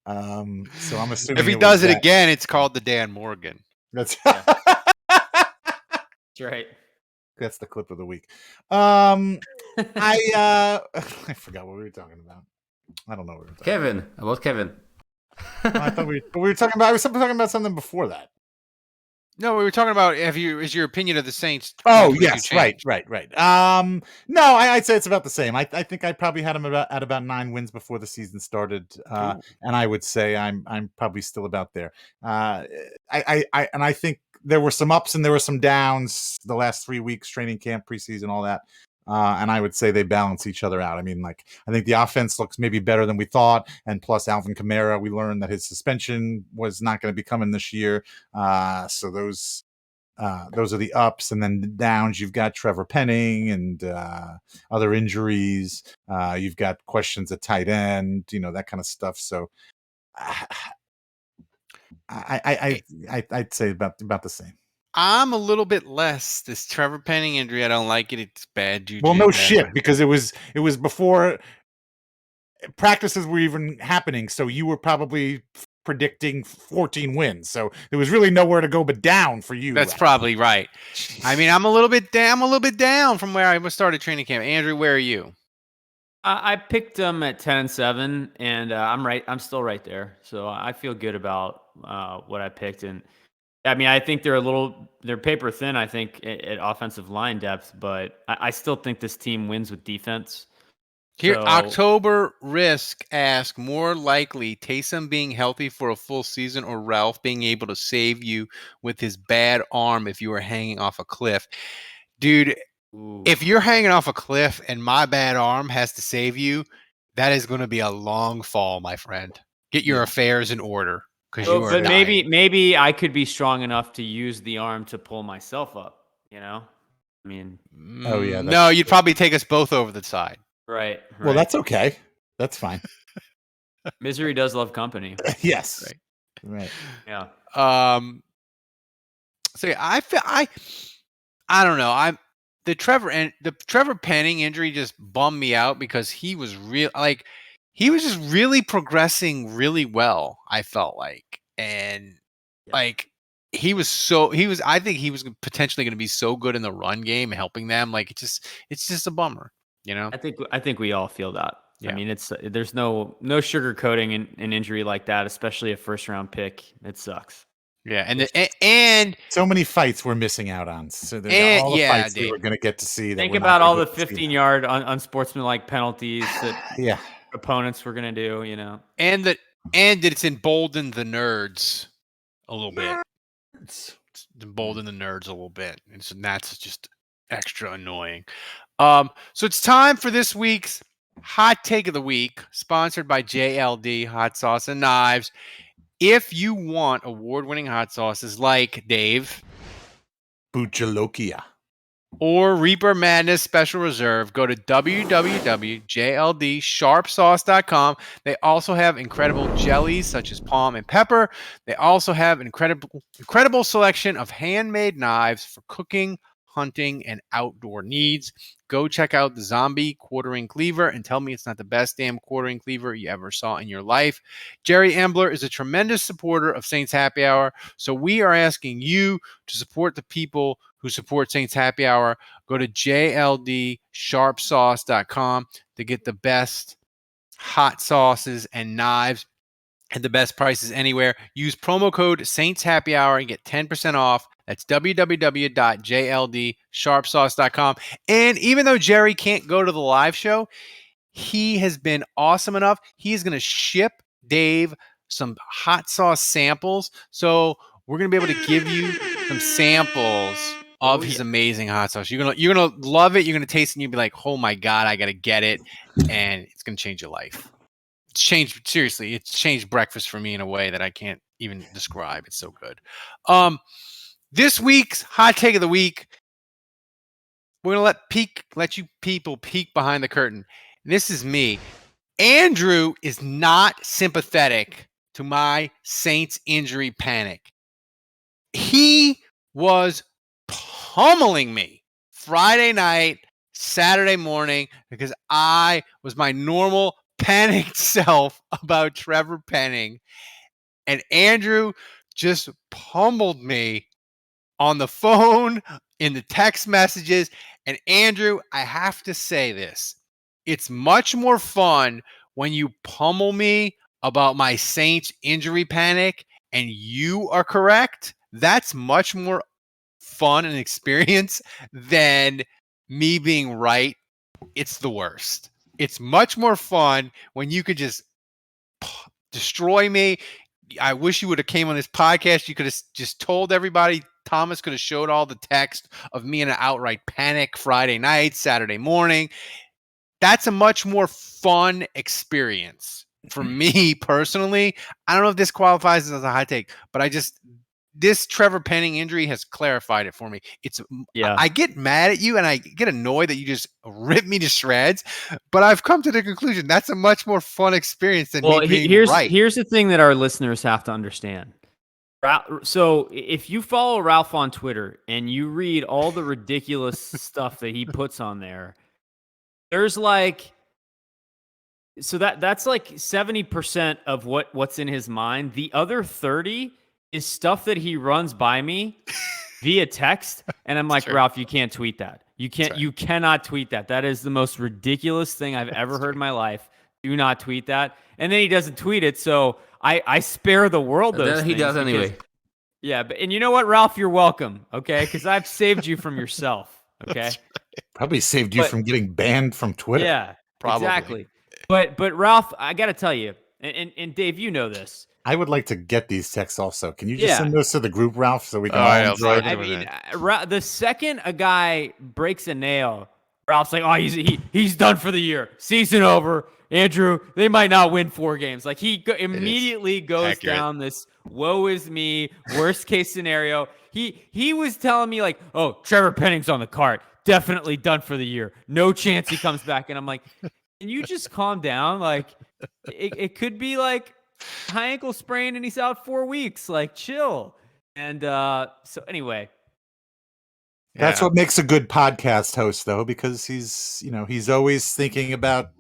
I'm assuming
if he does it again, it's called the Dan Morgan.
That's
right.
That's the clip of the week. I forgot what we were talking about. I don't know what we were talking
about Kevin.
I thought we were talking about. I was talking about something before that.
No, we were talking about is your opinion of the Saints?
Oh yes, right. No, I'd say it's about the same. I think I probably had them at about 9 wins before the season started, and I would say I'm probably still about there. I think there were some ups and there were some downs the last 3 weeks, training camp, preseason, all that. And I would say they balance each other out. I mean, I think the offense looks maybe better than we thought. And plus Alvin Kamara, we learned that his suspension was not going to be coming this year. So those are the ups. And then the downs, you've got Trevor Penning and other injuries. You've got questions at tight end, that kind of stuff. So I'd say about the same.
I'm a little bit less. This Trevor Penning injury, I don't like it. It's bad juju.
Well, no shit, because it was before practices were even happening. So you were probably predicting 14 wins. So there was really nowhere to go but down for you.
That's probably right. I mean, I'm a little bit down from where I started training camp. Andrew, where are you?
I picked them at 10-7, and I'm still right there. So I feel good about what I picked. And I mean, I think they're paper thin, I think, at offensive line depth, but I still think this team wins with defense.
Here, October Risk asks, more likely Taysom being healthy for a full season or Ralph being able to save you with his bad arm if you were hanging off a cliff. Dude, if you're hanging off a cliff and my bad arm has to save you, that is going to be a long fall, my friend. Get your affairs in order.
But maybe I could be strong enough to use the arm to pull myself up, I mean,
oh yeah.
No, you'd probably take us both over the side.
Right.
Well, that's okay. That's fine.
Misery does love company.
Yes. Right.
Yeah.
So yeah, I don't know. The Trevor Penning injury just bummed me out because he was he was just really progressing really well, I felt like. And I think he was potentially going to be so good in the run game, helping them. It's just a bummer,
I think we all feel that.
Yeah.
I mean, there's no sugarcoating an injury like that, especially a first round pick. It sucks.
Yeah, and
so many fights we're missing out on. So all the fights we were going to get to see.
Think about all the 15-yard unsportsmanlike penalties that opponents were going to do.
And it's emboldened the nerds a little bit. It's emboldened the nerds a little bit, and that's just extra annoying. So it's time for this week's hot take of the week, sponsored by JLD Hot Sauce and Knives. If you want award-winning hot sauces like Dave,
Buchalokia,
or Reaper Madness Special Reserve, go to www.jldsharpsauce.com. They also have incredible jellies such as palm and pepper. They also have incredible selection of handmade knives for cooking, hunting, and outdoor needs. Go check out the Zombie Quartering Cleaver and tell me it's not the best damn quartering cleaver you ever saw in your life. Jerry Ambler is a tremendous supporter of Saints Happy Hour, so we are asking you to support the people who support Saints Happy Hour. Go to jldsharpsauce.com to get the best hot sauces and knives at the best prices anywhere. Use promo code Saints Happy Hour and get 10% off. That's www.jldsharpsauce.com. And even though Jerry can't go to the live show, he has been awesome enough. He's going to ship Dave some hot sauce samples. So we're going to be able to give you some samples of his amazing hot sauce. You're gonna love it. You're going to taste it and you'll be like, oh my God, I got to get it. And it's going to change your life. It's changed breakfast for me in a way that I can't even describe. It's so good. This week's hot take of the week, we're gonna let you people peek behind the curtain. This is me. Andrew is not sympathetic to my Saints injury panic. He was pummeling me Friday night, Saturday morning, because I was my normal panicked self about Trevor Penning, and Andrew just pummeled me on the phone, in the text messages. And Andrew, I have to say this. It's much more fun when you pummel me about my Saints injury panic and you are correct. That's much more fun and experience than me being right. It's the worst. It's much more fun when you could just destroy me. I wish you would have came on this podcast. You could have just told everybody. Thomas could have showed all the text of me in an outright panic Friday night, Saturday morning. That's a much more fun experience for me personally. I don't know if this qualifies as a hot take, but this Trevor Penning injury has clarified it for me. I get mad at you and I get annoyed that you just rip me to shreds, but I've come to the conclusion that's a much more fun experience than me being right.
Here's the thing that our listeners have to understand. So if you follow Ralph on Twitter and you read all the ridiculous stuff that he puts on there, there's that's like 70% of what's in his mind. The other 30 is stuff that he runs by me via text, and I'm like, Ralph, you can't tweet that. You cannot tweet that. That is the most ridiculous thing I've ever heard in my life. Do not tweet that. And then he doesn't tweet it, so I spare the world those things.
Then he does anyway.
Yeah, and you know what, Ralph? You're welcome, okay? Because I've saved you from yourself, okay?
Probably saved you from getting banned from Twitter.
Yeah,
probably.
Exactly. But Ralph, I got to tell you, and Dave, you know this.
I would like to get these texts also. Can you just send those to the group, Ralph, so we can all enjoy them?
I mean, the second a guy breaks a nail, Ralph's like, oh, he's done for the year. Season over. Andrew, they might not win 4 games. Like, he immediately goes down this woe is me, worst case scenario. He was telling me, like, oh, Trevor Penning's on the cart. Definitely done for the year. No chance he comes back. And I'm like, can you just calm down? Like, it could be like high ankle sprain and he's out 4 weeks. Like, chill. And so anyway.
That's what makes a good podcast host, though, because he's always thinking about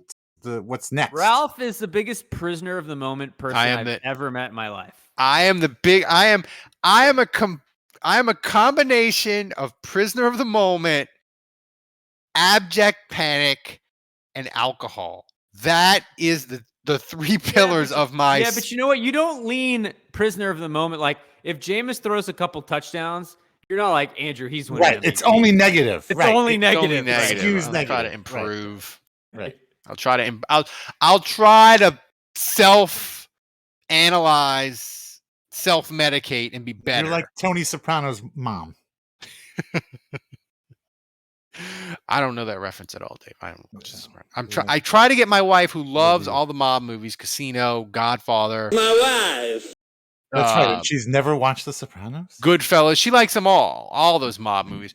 what's next.
Ralph is the biggest prisoner of the moment person I've ever met in my life.
I am a combination of prisoner of the moment, abject panic, and alcohol. That is the 3 pillars of my.
Yeah, but you know what? You don't lean prisoner of the moment. Like, if Jameis throws a couple touchdowns, you're not like, Andrew, he's winning.
Right. It's only negative.
It's only negative.
Excuse negative.
Try to improve.
Right.
I'll try to self-analyze, self-medicate, and be better.
You're like Tony Soprano's mom.
I don't know that reference at all, Dave. I try to get my wife, who loves all the mob movies, Casino, Godfather.
My wife.
That's right. She's never watched The Sopranos?
Goodfellas. She likes them all those mob movies.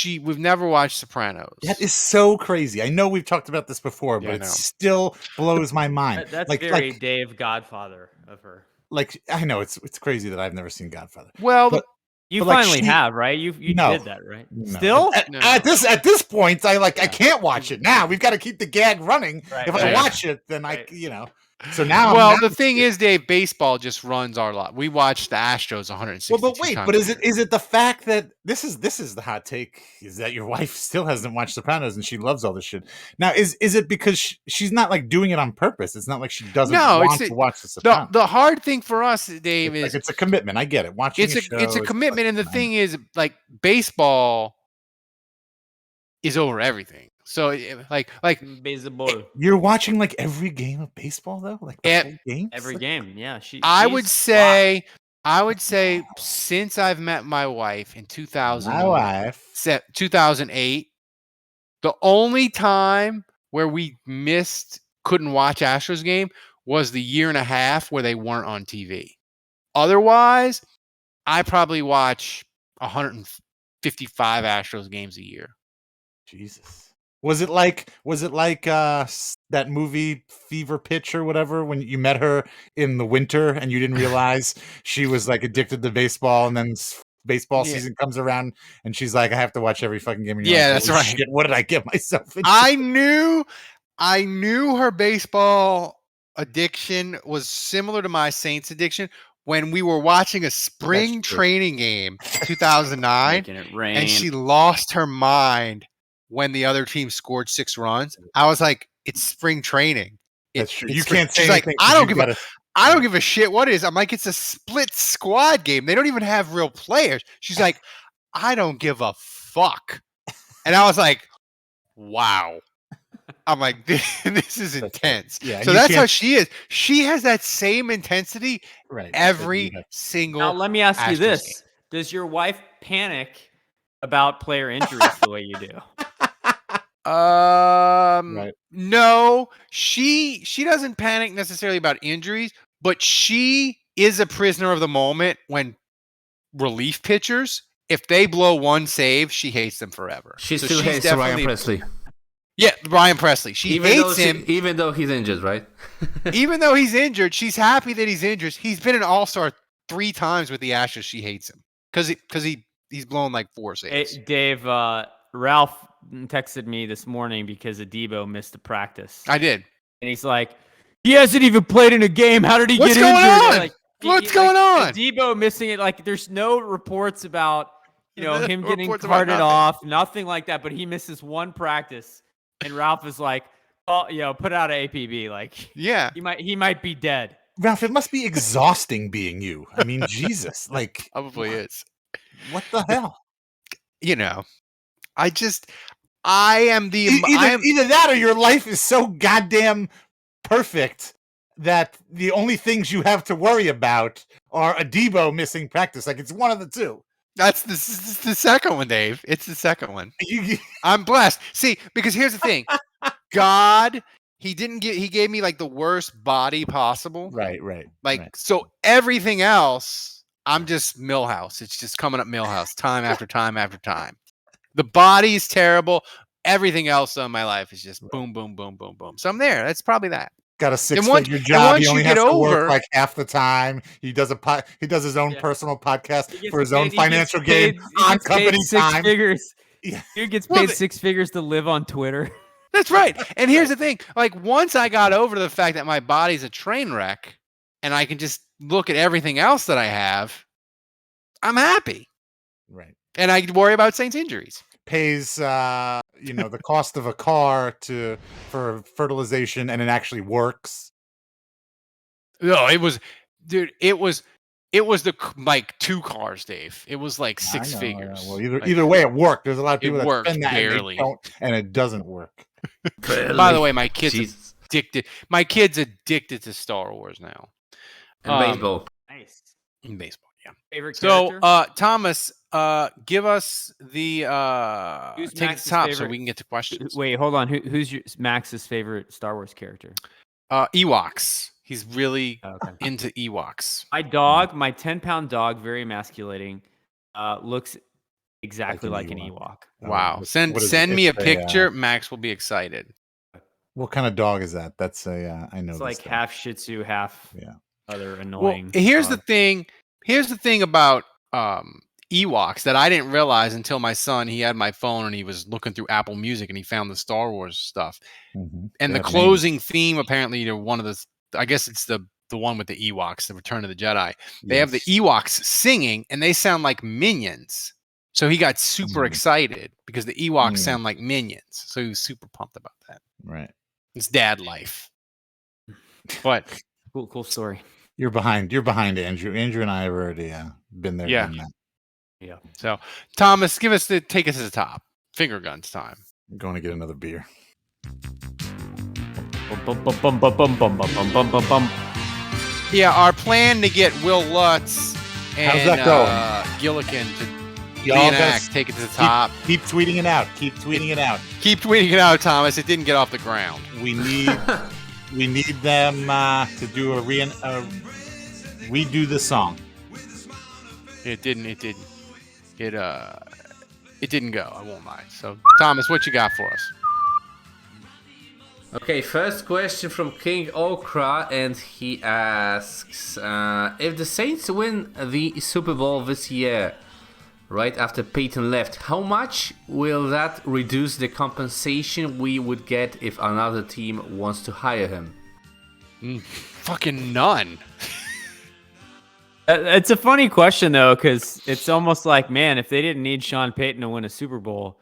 We've never watched Sopranos.
That is so crazy. I know we've talked about this before, but it still blows my mind.
That's very Dave Godfather of her.
Like, I know it's crazy that I've never seen Godfather.
Well,
You
But,
finally have, right? You
No.
did that, right?
No.
Still?
At this point, I can't watch it now. We've got to keep the gag running.
Right,
If I
right.
watch it, then So now,
Well, the thing is, Dave, baseball just runs our lot. We watch the Astros 160
Well, but wait,
times.
but is it the fact that this is the hot take is that your wife still hasn't watched Sopranos and she loves all this shit? Now, is it because she's not like doing it on purpose? It's not like she doesn't want to watch the Sopranos.
The hard thing for us, Dave, is
it's a commitment. I get it. Watching
it's a commitment, and the thing is, like, baseball is over everything. So like
baseball.
You're watching like every game of baseball though, like the whole game.
Every game, yeah.
I would say since I've met my wife in 2008, the only time where we couldn't watch Astros game was the year and a half where they weren't on TV. Otherwise, I probably watch 155 Astros games a year.
Jesus. Was it like that movie Fever Pitch or whatever when you met her in the winter and you didn't realize she was like addicted to baseball, and then baseball season comes around and she's like, I have to watch every fucking game.
Yeah, that's right.
Shit, what did I get myself into?
I knew her baseball addiction was similar to my Saints addiction when we were watching a spring training game in 2009
Making it rain.
and she lost her mind when the other team scored 6 runs. I was like, it's spring training.
That's true. You can't say
She's like,
anything
I don't give a shit what it is. I'm like, it's a split squad game. They don't even have real players. She's like, I don't give a fuck. And I was like, wow. I'm like, this is intense.
Yeah,
so that's how she is. She has that same intensity every single.
Now, let me ask you
Astros
this:
game.
Does your wife panic about player injuries the way you do?
No, she doesn't panic necessarily about injuries, but she is a prisoner of the moment when relief pitchers, if they blow one save, she hates them forever.
She still hates Ryan Presley.
Yeah, Ryan Presley. She hates him.
Even though he's injured, right?
Even though he's injured, she's happy that he's injured. He's been an all-star 3 times with the Astros. She hates him because he's blown like 4 saves.
Hey, Dave, Ralph texted me this morning because Adebo missed a practice.
I did.
And he's like, he hasn't even played in a game. How did he get injured? Like,
What's going on?
Adebo missing it. Like, there's no reports about, him getting carted off. Nothing like that. But he misses one practice. And Ralph is like, oh, put out an APB. Like,
yeah,
he might be dead.
Ralph, it must be exhausting being you. I mean, Jesus, like,
probably is.
What the hell?
I am the
either that or your life is so goddamn perfect that the only things you have to worry about are Adebo missing practice. Like, it's one of the two.
That's the second one, Dave. It's the second one. I'm blessed. See, because here's the thing. God, he gave me like the worst body possible.
Right.
So everything else, I'm just Millhouse. It's just coming up Millhouse time after time after time. The body is terrible. Everything else in my life is just boom, boom, boom, boom, boom. So I'm there. That's probably that.
Got a 6-figure job. He only has to work like half the time. He does his own personal podcast for his own financial gain on company time.
Yeah. He gets paid 6 figures to live on Twitter.
That's right. And here's the thing. Like, once I got over the fact that my body's a train wreck and I can just look at everything else that I have, I'm happy.
Right.
And I worry about Saints injuries.
Pays the cost of a car for fertilization, and it actually works.
No, it was the like 2 cars, Dave. It was like 6 figures.
Well, either way, it worked. There's a lot of people that spend that
barely.
and it doesn't work.
By the way, my kid's addicted. My kid's addicted to Star Wars now.
And baseball.
Nice.
In baseball, yeah.
Favorite character?
So, Thomas, give us the take
Max's
the top
favorite?
so we can get to questions.
Wait, hold on. Who's Max's favorite Star Wars character?
Ewoks. He's really into Ewoks.
My dog, my 10-pound dog, very emasculating, looks exactly like an Ewok.
Wow. Send me a picture. Max will be excited.
What kind of dog is that? That's I know.
It's like half Shih Tzu, half other annoying.
Well, here's the thing. Here's the thing about Ewoks that I didn't realize until my son, he had my phone and he was looking through Apple Music and he found the Star Wars stuff.
Mm-hmm.
And the closing theme, apparently, one of the, I guess it's the one with the Ewoks, the Return of the Jedi. They have the Ewoks singing and they sound like minions. So he got super excited because the Ewoks sound like minions. So he was super pumped about that.
Right.
It's dad life. But
cool story.
You're behind Andrew. Andrew and I have already been there.
Yeah.
Done that.
Yeah. So Thomas, take us to the top. Finger guns time.
I'm going to get another beer.
Yeah, our plan to get Will Lutz and
how's that going?
Gilligan to
Y'all
reenact, take it to the top.
Keep tweeting it out. Keep tweeting it out.
Keep tweeting it out, Thomas. It didn't get off the ground.
We need them to do a redo the song.
It didn't go. I won't lie. So, Thomas, what you got for us?
Okay, first question from King Okra, and he asks, if the Saints win the Super Bowl this year, right after Peyton left, how much will that reduce the compensation we would get if another team wants to hire him?
Fucking none.
It's a funny question, though, because it's almost like, man, if they didn't need Sean Payton to win a Super Bowl,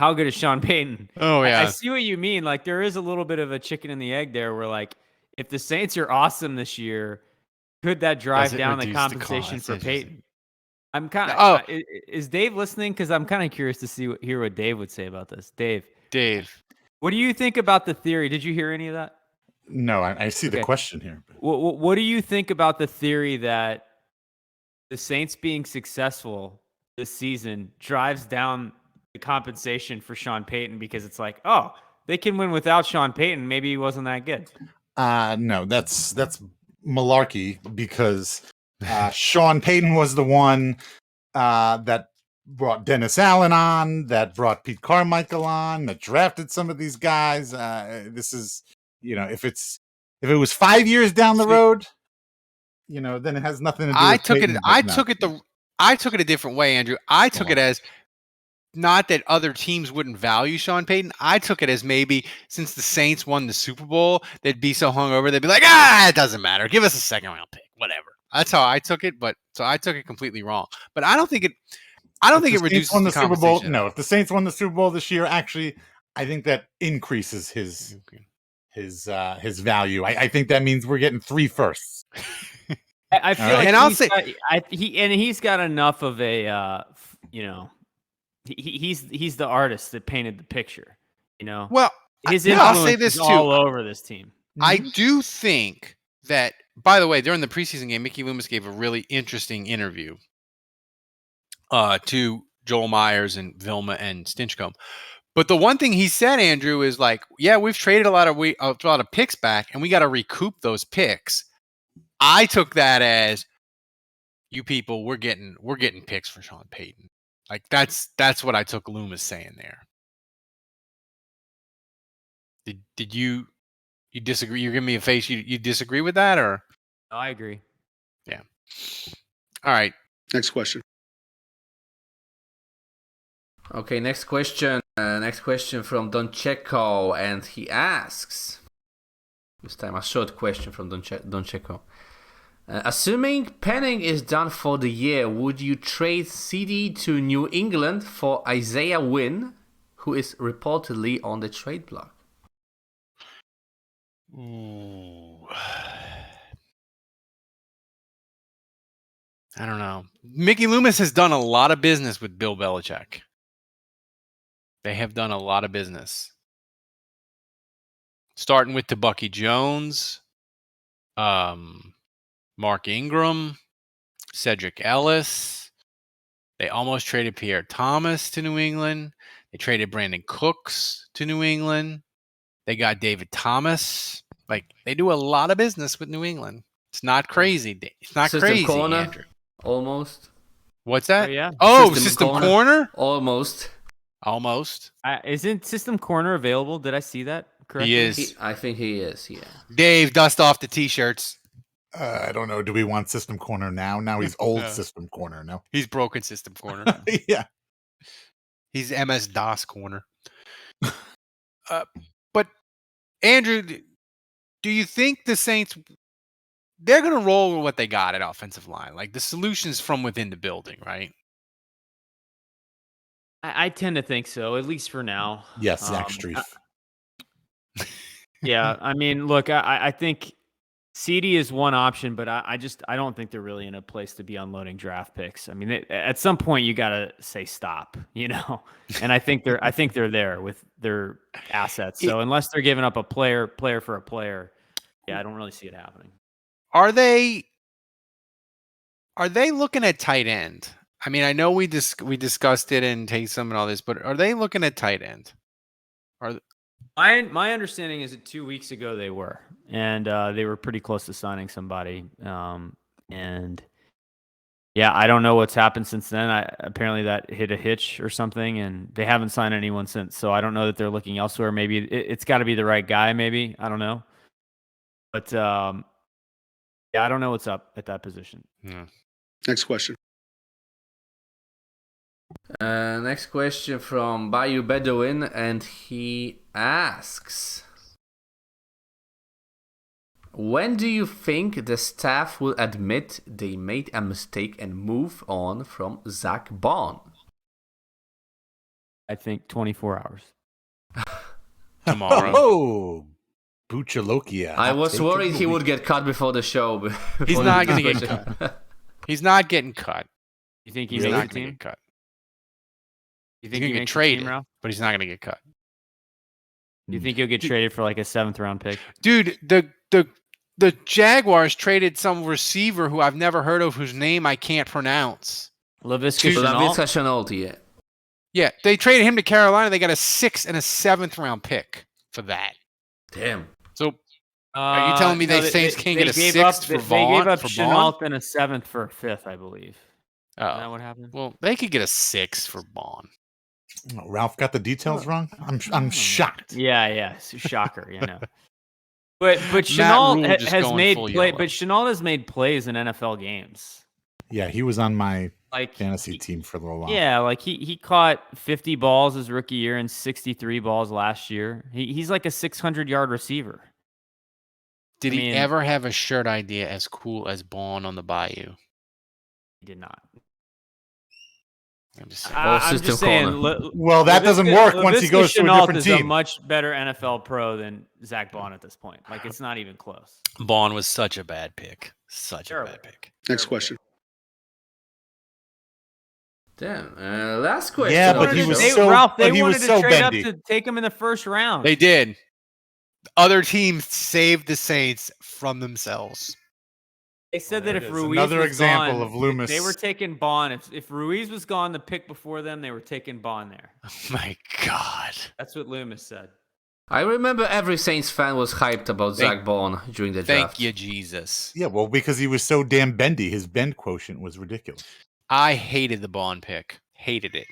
how good is Sean Payton?
Oh, yeah.
I see what you mean. Like, there is a little bit of a chicken and the egg there where, like, if the Saints are awesome this year, could that drive down the compensation for Payton? I'm kind of. Is Dave listening? Because I'm kind of curious to hear what Dave would say about this. Dave, what do you think about the theory? Did you hear any of that?
No, I see the question here.
What do you think about the theory that the Saints being successful this season drives down the compensation for Sean Payton because it's like, oh, they can win without Sean Payton. Maybe he wasn't that good.
No, that's malarkey because Sean Payton was the one that brought Dennis Allen on, that brought Pete Carmichael on, that drafted some of these guys. This is, if it was 5 years down the road, then it has nothing to do with Payton.
I took it a different way, Andrew. I took it as not that other teams wouldn't value Sean Payton. I took it as maybe since the Saints won the Super Bowl, they'd be so hungover, they'd be like, it doesn't matter. Give us a second round pick, whatever. That's how I took it, so I took it completely wrong. But I don't think it reduces the
Super Bowl. No, if the Saints won the Super Bowl this year, actually, I think that increases his value. I think that means we're getting 3 firsts.
I feel like, and he's got enough of a, he's the artist that painted the picture.
Well,
his influence is all over this team.
I do think that. By the way, during the preseason game, Mickey Loomis gave a really interesting interview to Joel Myers and Vilma and Stinchcomb. But the one thing he said, Andrew, is like, yeah, we've traded a lot of picks back, and we got to recoup those picks. I took that as, you people, we're getting picks for Sean Payton. Like that's what I took Loomis saying there. Did you disagree? You're giving me a face. You disagree with that, or?
No, I agree.
Yeah. All right.
Next question.
Okay, next question. Next question from Don Checo, and he asks, this time a short question from Don Checo. Assuming Penning is done for the year, would you trade CD to New England for Isaiah Wynn, who is reportedly on the trade block?
Ooh. I don't know. Mickey Loomis has done a lot of business with Bill Belichick. They have done a lot of business. Starting with Bucky Jones, Mark Ingram, Cedric Ellis. They almost traded Pierre Thomas to New England. They traded Brandon Cooks to New England. They got David Thomas. Like, they do a lot of business with New England. It's not crazy. It's not
System
crazy,
corner,
Andrew.
Almost.
What's that?
Oh, yeah.
Oh, System corner?
Almost.
Isn't System Corner available? Did I see that correctly?
He is.
I think he is, yeah.
Dave, dust off the T-shirts.
I don't know. Do we want System Corner now? Now he's old System Corner. No,
he's broken System Corner.
Yeah,
he's MS DOS Corner. But Andrew, do you think the Saints, they're going to roll with what they got at offensive line? Like the solution's from within the building, right?
I tend to think so, at least for now.
Yes, Zach Strief.
Yeah, I mean, look, I think CD is one option, but I don't think they're really in a place to be unloading draft picks. I mean, at some point you got to say stop, and I think they're there with their assets. So unless they're giving up a player for a player, yeah, I don't really see it happening.
Are they looking at tight end? I mean, I know we discussed it and Taysom and all this, but are they looking at tight end?
My understanding is that 2 weeks ago they were, and they were pretty close to signing somebody. And yeah, I don't know what's happened since then. Apparently that hit a hitch or something, and they haven't signed anyone since. So I don't know that they're looking elsewhere. Maybe it's got to be the right guy. Maybe, I don't know. But yeah, I don't know what's up at that position.
Yeah.
Next question.
Next question from Bayou Bedouin, and he asks, when do you think the staff will admit they made a mistake and move on from Zach Bond?
I think 24 hours.
Tomorrow.
Oh, Buchalokia.
I was worried he would get cut before the show.
He's not going to get cut. He's not getting cut.
You think he's not going to get
cut?
You think
he can get traded, but he's not going to get cut.
You think he'll get traded for like a 7th round pick?
Dude, the Jaguars traded some receiver who I've never heard of, whose name I can't pronounce.
Laviska Shenault, yeah.
Yeah, they traded him to Carolina. They got a 6th and a 7th round pick for that.
Damn.
So are you telling me they Saints can't get a 6th for Vaughn?
They gave up Shenault and a 7th for a 5th, I believe.
Oh.
Is that what happened?
Well, they could get a 6th for Vaughn.
Oh, Ralph got the details wrong. I'm shocked.
Yeah, shocker. But Shenault has made Shenault has made plays in NFL games.
Yeah, he was on my fantasy team for a little while.
Yeah, like he caught 50 balls his rookie year and 63 balls last year. He's like a 600-yard receiver.
Did he ever have a shirt idea as cool as Vaughn on the Bayou?
He did not.
I'm
just saying.
Well, that doesn't work once he goes to a different team.
Is a much better NFL pro than Zach Bond at this point. Like, it's not even close.
Vaughn was such a bad pick. A bad pick.
Next question.
Damn. Last question.
Yeah, but he was so
Ralph, they
he
wanted
was
to
so
trade
bendy.
up to take him in the first round.
They did. Other teams saved the Saints from themselves.
They said that if Ruiz
another
was
example
gone,
of Loomis.
they were taking Bond. If Ruiz was gone, the pick before them, they were taking Bond there.
Oh my God.
That's what Loomis said.
I remember every Saints fan was hyped about Zach Bond during the draft.
Thank you, Jesus.
Yeah, well, because he was so damn bendy, his bend quotient was ridiculous.
I hated the Bond pick. Hated it.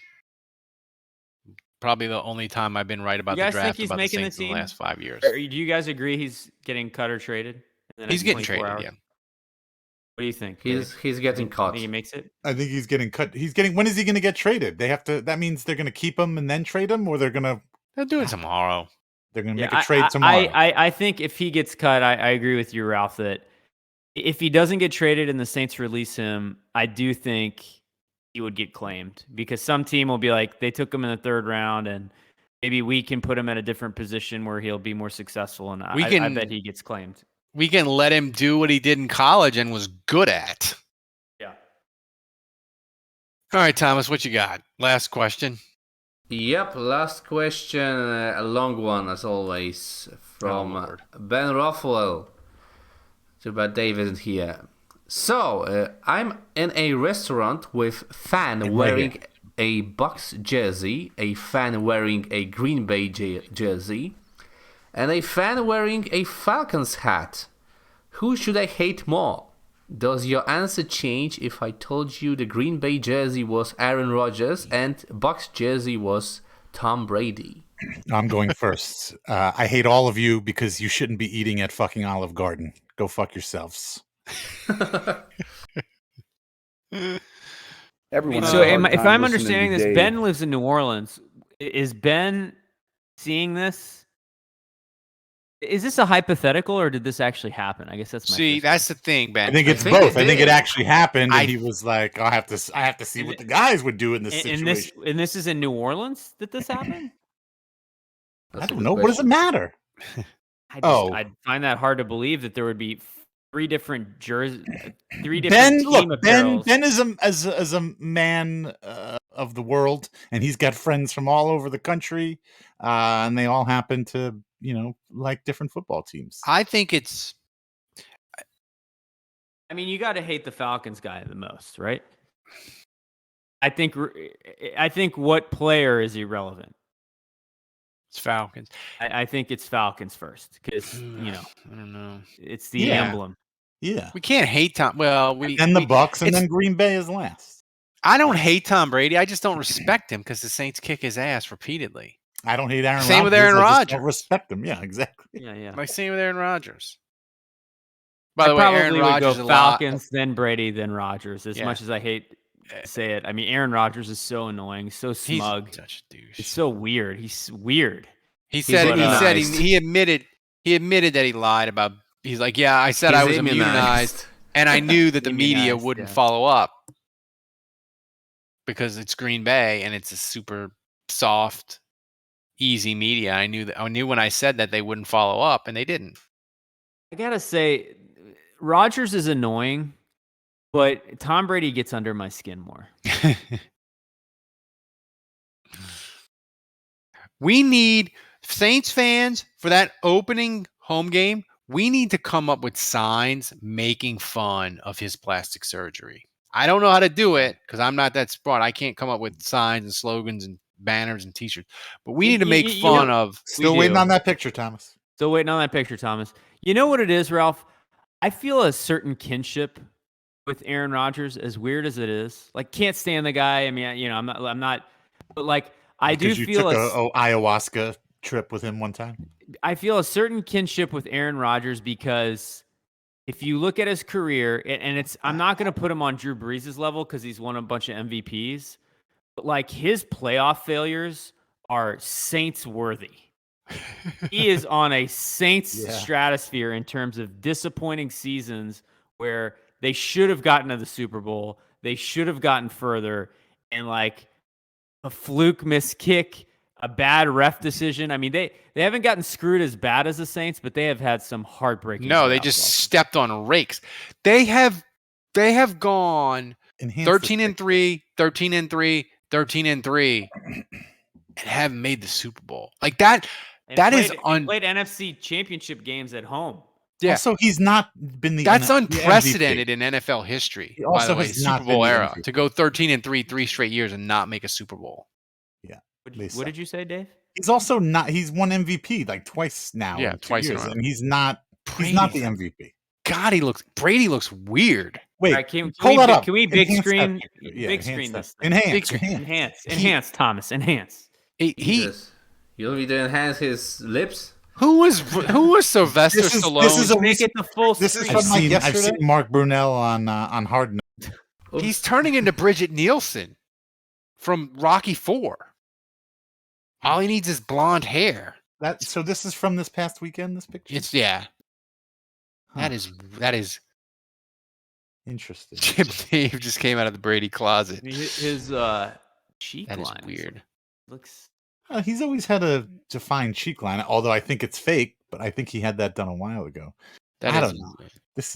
Probably the only time I've been right about the draft about the Saints in the last 5 years.
Do you guys agree he's getting cut or traded?
He's getting traded, yeah.
What do you think?
He's getting cut.
Think he makes it?
I think he's getting cut. When is he going to get traded? They have to. That means they're going to keep him and then trade him, or they'll do it
tomorrow.
They're going to make a trade tomorrow.
I think if he gets cut, I agree with you, Ralph, that if he doesn't get traded and the Saints release him, I do think he would get claimed because some team will be like, they took him in the 3rd round and maybe we can put him at a different position where he'll be more successful. And I bet he gets claimed.
We can let him do what he did in college and was good at.
Yeah.
All right, Thomas, what you got? Last question.
Yep, last question, a long one as always, from Ben Ruffalo. Too bad Dave isn't here. So, I'm in a restaurant with fan wearing a Bucks jersey, a fan wearing a Green Bay jersey, and a fan wearing a Falcons hat. Who should I hate more? Does your answer change if I told you the Green Bay jersey was Aaron Rodgers and Bucks jersey was Tom Brady?
I'm going first. I hate all of you because you shouldn't be eating at fucking Olive Garden. Go fuck yourselves.
Everyone.
So, if I'm understanding this, Ben lives in New Orleans. Is Ben seeing this? Is this a hypothetical, or did this actually happen? I guess that's my.
See, that's the thing, Ben.
I think it's both. I think it actually happened, and he was like, "I have to see what the guys would do in this situation."
And this is in New Orleans that this happened.
I don't know. What does it matter?
I'd find that hard to believe that there would be three different team apparels.
Ben is a man of the world, and he's got friends from all over the country, and they all happen to, like different football teams.
I think it's.
I mean, you got to hate the Falcons guy the most, right? I think what player is irrelevant?
It's Falcons.
I think it's Falcons first because I
don't know.
It's the emblem.
Yeah,
we can't hate Tom. Well,
the Bucks, and then Green Bay is last.
I don't hate Tom Brady. I just don't respect him because the Saints kick his ass repeatedly.
I don't hate Aaron Rodgers.
Same with Aaron Rodgers.
I don't respect him. Yeah, exactly.
Yeah.
Like same with Aaron Rodgers. By the way,
probably
Aaron Rodgers
would go Falcons, then Brady, then Rodgers. As much as I hate to say it, I mean, Aaron Rodgers is so annoying, so smug.
He's such a douche.
It's so weird. He's weird.
He admitted that he lied about. He's like, yeah, I said I was immunized, and I knew that the media wouldn't follow up because it's Green Bay and it's a super soft, easy media. I knew when I said that they wouldn't follow up, and they didn't.
I gotta say, Rodgers is annoying, but Tom Brady gets under my skin more.
We need Saints fans for that opening home game. We need to come up with signs making fun of his plastic surgery. I don't know how to do it because I'm not that smart. I can't come up with signs and slogans and banners and T-shirts. But we need to make fun of.
Still waiting on that picture, Thomas.
Still waiting on that picture, Thomas. You know what it is, Ralph? I feel a certain kinship with Aaron Rodgers, as weird as it is. Like, can't stand the guy. I mean, I'm not. But like, I do feel
a ayahuasca trip with him one time.
I feel a certain kinship with Aaron Rodgers because if you look at his career, and I'm not going to put him on Drew Brees' level because he's won a bunch of MVPs, but like his playoff failures are Saints worthy. He is on a Saints stratosphere in terms of disappointing seasons where they should have gotten to the Super Bowl. They should have gotten further, and like a fluke missed kick, a bad ref decision. I mean, they haven't gotten screwed as bad as the Saints, but they have had some heartbreaking.
No, they just stepped on rakes. They have gone 13-3, 13-3, 13-3, and haven't made the Super Bowl. Like that. Played
NFC Championship games at home.
Yeah.
Also, he's not been
That's unprecedented in NFL history.
He also
by the way,
has not
Super Bowl
been the
era
MVP.
to go 13-3 3 straight years and not make a Super Bowl.
Yeah.
What did you say, Dave?
He's also not. He's won MVP like twice now.
Yeah, twice
years,
in a row.
and he's not. He's not the MVP.
God, Brady looks weird.
Wait,
right, can we big screen? Big screen this. Enhance, Thomas. Enhance.
You want me to enhance his lips?
Who was Sylvester Stallone?
This is from I've seen Mark Brunell on Hard Knocks.
He's turning into Bridget Nielsen from Rocky IV. All he needs is blonde hair.
So this is from this past weekend. This picture.
That is
interesting.
Jim Dave just came out of the Brady closet.
His cheek line
is weird.
Looks.
He's always had a defined cheek line, although I think it's fake. But I think he had that done a while ago. I don't know.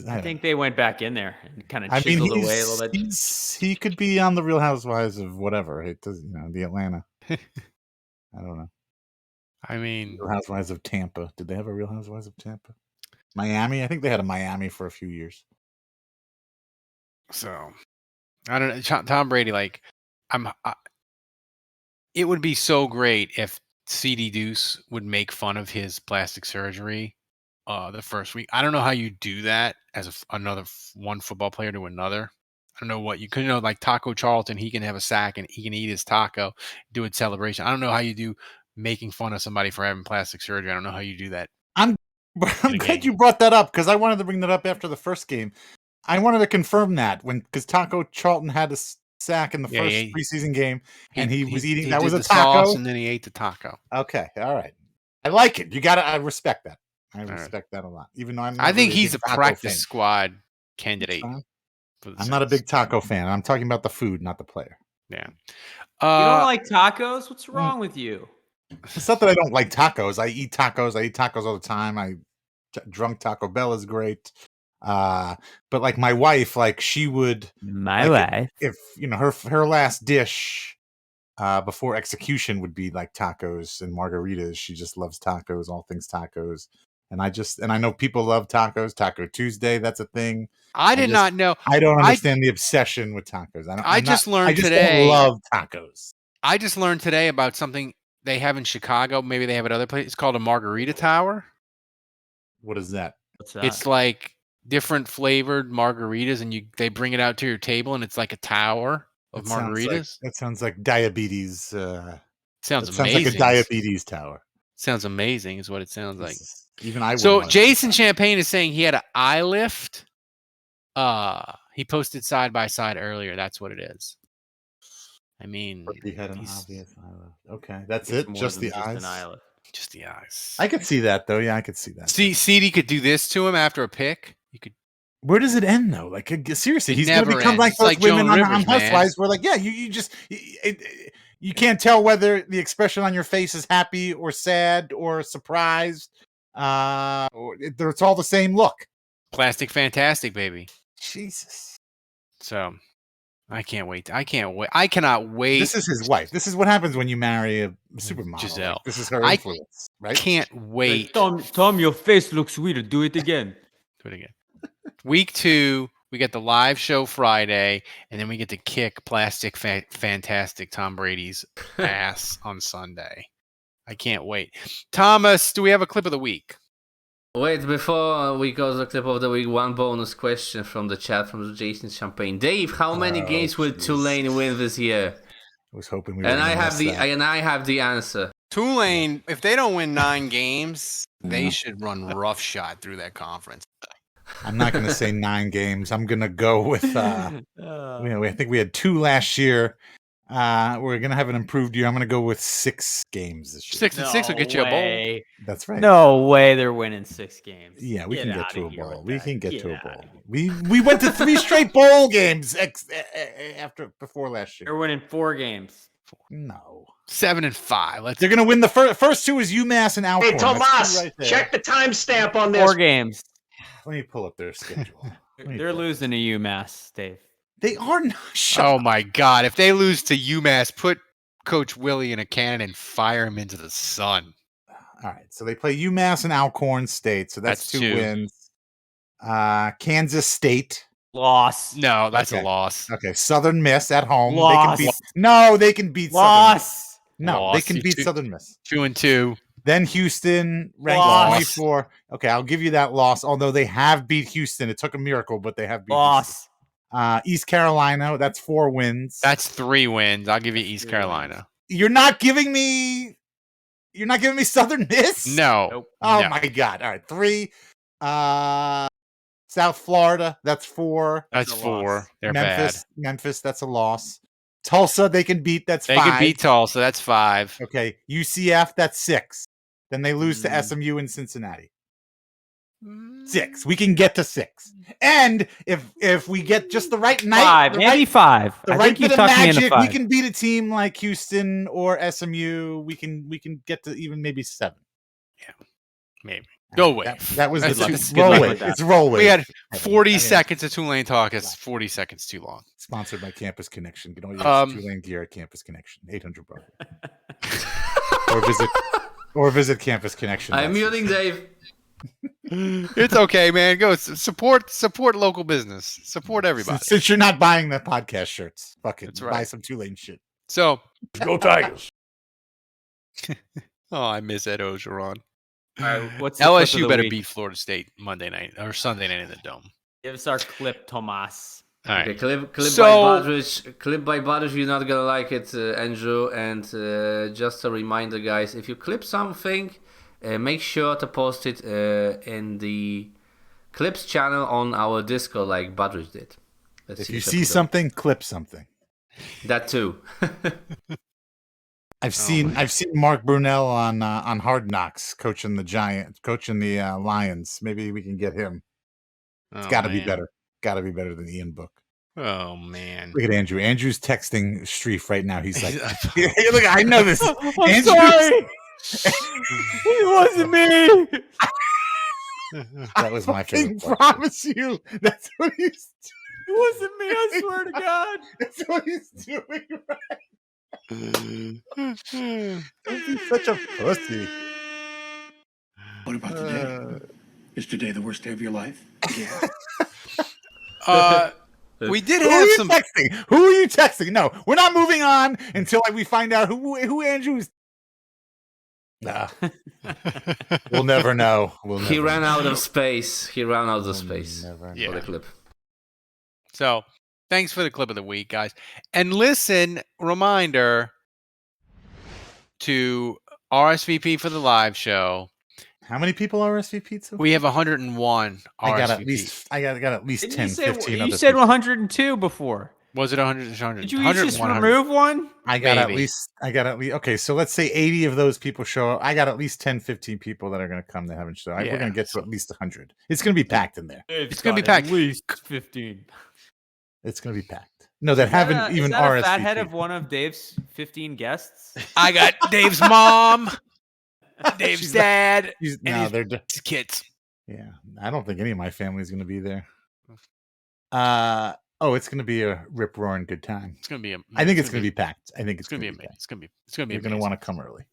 I think they went back in there and kind of chiseled away a little bit.
He could be on the Real Housewives of whatever. It does, the Atlanta. I don't know.
I mean,
Real Housewives of Tampa. Did they have a Real Housewives of Tampa? Miami. I think they had a Miami for a few years.
So, I don't know. Tom Brady, it would be so great if CD Deuce would make fun of his plastic surgery the first week. I don't know how you do that as another one football player to another. I don't know what you could like Taco Charlton. He can have a sack and he can eat his taco, do a celebration. I don't know how you do making fun of somebody for having plastic surgery. I don't know how you do that.
I'm glad you brought that up because I wanted to bring that up after the first game. I wanted to confirm that because Taco Charlton had a sack in the
Yeah,
first
he-
preseason game, and he was eating.
He
That was
did
a
the
taco,
sauce, and then he ate the taco.
Okay, all right. I like it. You got to. I respect that. I
right.
respect that a lot. Even though I'm.
I
Not
think
really
he's
a
a
big taco
practice
fan.
squad candidate.
I'm not a big taco fan. I'm talking about the food, not the player.
Yeah.
You don't like tacos? What's wrong with you?
It's not that I don't like tacos. I eat tacos. I eat tacos all the time. Drunk Taco Bell is great. But like my wife, like she would.
My
like,
wife.
If you know her last dish. Before execution would be like tacos and margaritas. She just loves tacos, all things tacos. And I know people love tacos. Taco Tuesday, that's a thing.
I did not know.
I don't understand the obsession with tacos.
I just learned today.
Don't love tacos.
I just learned today about something they have in Chicago. Maybe they have at other places. It's called a margarita tower.
What is that?
What's that?
It's like different flavored margaritas, and they bring it out to your table, and it's like a tower of margaritas.
That sounds like diabetes.
Sounds amazing.
Sounds like a diabetes tower.
Sounds amazing, is what it sounds like.
Even I.
So Jason Champagne is saying he had an eye lift. He posted side by side earlier. That's what it is. I mean,
he had an obvious eye lift. Okay, that's it. Just the eyes.
Just the eyes.
I could see that though. Yeah, I could see that.
CD could do this to him after a pick. You could.
Where does it end though? Like seriously, he's going to become like those
like
women
Joan
on
Rivers,
Housewives. Where like, yeah, you can't tell whether the expression on your face is happy or sad or surprised. It's all the same look.
Plastic Fantastic, baby.
Jesus.
So, I can't wait. I cannot wait.
This is his wife. This is what happens when you marry a supermodel.
Giselle.
Like, this is her influence, right?
Can't wait.
Tom, your face looks weird. Do it again.
Do it again. Week 2, we get the live show Friday, and then we get to kick Plastic Fantastic Tom Brady's ass on Sunday. I can't wait. Thomas, do we have a clip of the week?
Wait, before we go to the clip of the week, one bonus question from the chat from Jason Champagne. Dave, how many games will Tulane win this year?
I was hoping we.
And I have the answer.
Tulane, if they don't win 9 games, they should run roughshod through that conference.
I'm not going to say 9 games. I'm going to go with. I think we had 2 last year. We're going to have an improved year. I'm going to go with 6 games this year.
6-6 will get you a bowl.
That's right.
No way they're winning 6 games.
Yeah, we can get to a bowl. We can get to a bowl. We went to 3 straight bowl games before last year.
They're winning 4 games.
No.
7-5.
They're going to win the first 2 is UMass and Alcorn.
Hey, Tomas, check the timestamp on this.
4 games.
Let me pull up their schedule.
They're losing to UMass, Dave.
They are not.
Oh my God! If they lose to UMass, put Coach Willie in a cannon and fire him into the sun.
All right, so they play UMass and Alcorn State, so that's 2 wins. Kansas State
loss.
No, that's a loss.
Okay, Southern Miss at home.
Loss.
They can beat
loss.
Southern Miss. No,
Loss.
they can beat Southern Miss.
2-2.
Then Houston ranked 24. Okay, I'll give you that loss. Although they have beat Houston, it took a miracle, but they have beat
loss.
Houston. East Carolina, that's 4 wins.
That's 3 wins. I'll give you East Carolina.
You're not giving me Southern Miss?
No.
Nope.
Oh
No.
my God! All right, 3. South Florida, that's 4.
That's 4. They're
Memphis, that's a loss. Tulsa, they can beat. That's 5.
They can beat Tulsa. That's 5.
Okay, UCF, that's 6. Then they lose to SMU in Cincinnati. 6. We can get to 6. And if we get just the right night,
5. Maybe 5.
The
I
right
think you're
bit of
talking
magic,
into 5.
we can beat a team like Houston or SMU. We can get to even maybe 7.
Yeah, maybe. Go away.
That was
That's
roll wave. It's roll wave.
We had 40 seconds of Tulane talk. It's 40 seconds too long.
Sponsored by Campus Connection. Get all your Tulane gear at Campus Connection. 800 or visit Campus Connection.
I'm muting Dave.
It's okay, man. Go support local business. Support everybody.
Since you're not buying the podcast shirts, fuck it.
That's right.
Buy some Tulane shit.
So
go Tigers.
Oh, I miss Ed Ogeron.
All right, what's the clip of
LSU
the
better
week?
beat Florida State Monday night or Sunday night in the Dome.
Give us our clip, Tomas.
All right.
Okay, clip
So-
by Badrich. Clip by Badrich. You're not gonna like it, Andrew. And just a reminder, guys, if you clip something, make sure to post it in the Clips channel on our Discord like Budrich did.
If you see something, clip something.
That too.
I've seen Mark Brunell on Hard Knocks coaching the Lions. Maybe we can get him. It's got to be better. Got to be better than Ian Book.
Oh man!
Look at Andrew. Andrew's texting Streif right now. He's like, "Look, I know this.
I'm sorry. It wasn't me.
That was my favorite.
I promise you, that's what he's.
It wasn't me. I swear to God.
That's what he's doing. Right? Don't be such a pussy.
What about today? Is today the worst day of your life? Yeah.
We did have some.
Texting? Who are you texting? No, we're not moving on until we find out who Andrew is. Nah. We'll never know.
He ran out of space. For the clip.
So, thanks for the clip of the week, guys. And listen, reminder to RSVP for the live show.
How many people RSVP'd? So
we have 101 RSVP.
I got at least 10, 15
You
other
said
people.
102 before.
Was it 100?
Did you just remove one?
I got at least. Okay, so let's say 80 of those people show up. I got at least 10, 15 people that are going to come that haven't shown up. We're going to get to at least 100. It's going to be packed in there.
It's going to be packed.
At least 15.
It's going to be packed. No, that haven't even RSVP'd.
Is that a fathead of one of Dave's 15 guests?
I got Dave's mom, Dave's dad, and
they're
his kids.
Yeah, I don't think any of my family is going to be there. It's going to be a rip roaring good time.
It's going to be.
I think it's going to be packed. I think it's going to be
amazing. It's going to be.
You're going to want to come early.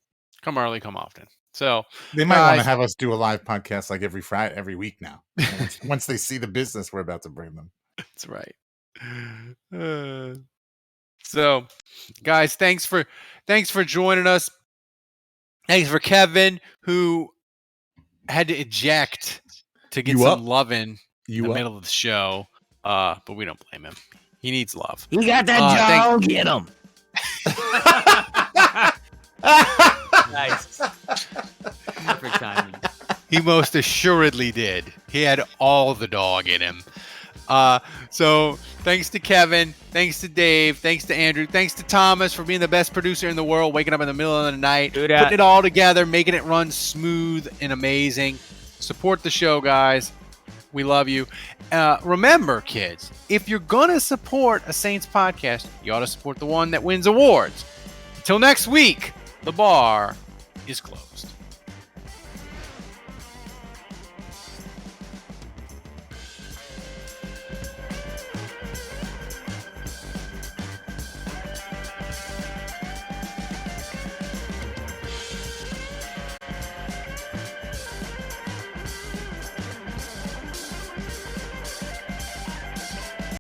Come early, come often. So
they might want to have us do a live podcast like every Friday, every week now. Once they see the business we're about to bring them.
That's right. So, guys, thanks for joining us. Thanks for Kevin, who had to eject to get some love in the middle of the show. But we don't blame him. He needs love.
He got that jaw. Get him.
Nice. Perfect timing.
He most assuredly did. He had all the dog in him. So thanks to Kevin, thanks to Dave, thanks to Andrew, thanks to Thomas for being the best producer in the world, waking up in the middle of the night, putting it all together, making it run smooth and amazing. Support the show, guys. We love you. Remember, kids, if you're going to support a Saints podcast, you ought to support the one that wins awards. Until next week, the bar is closed.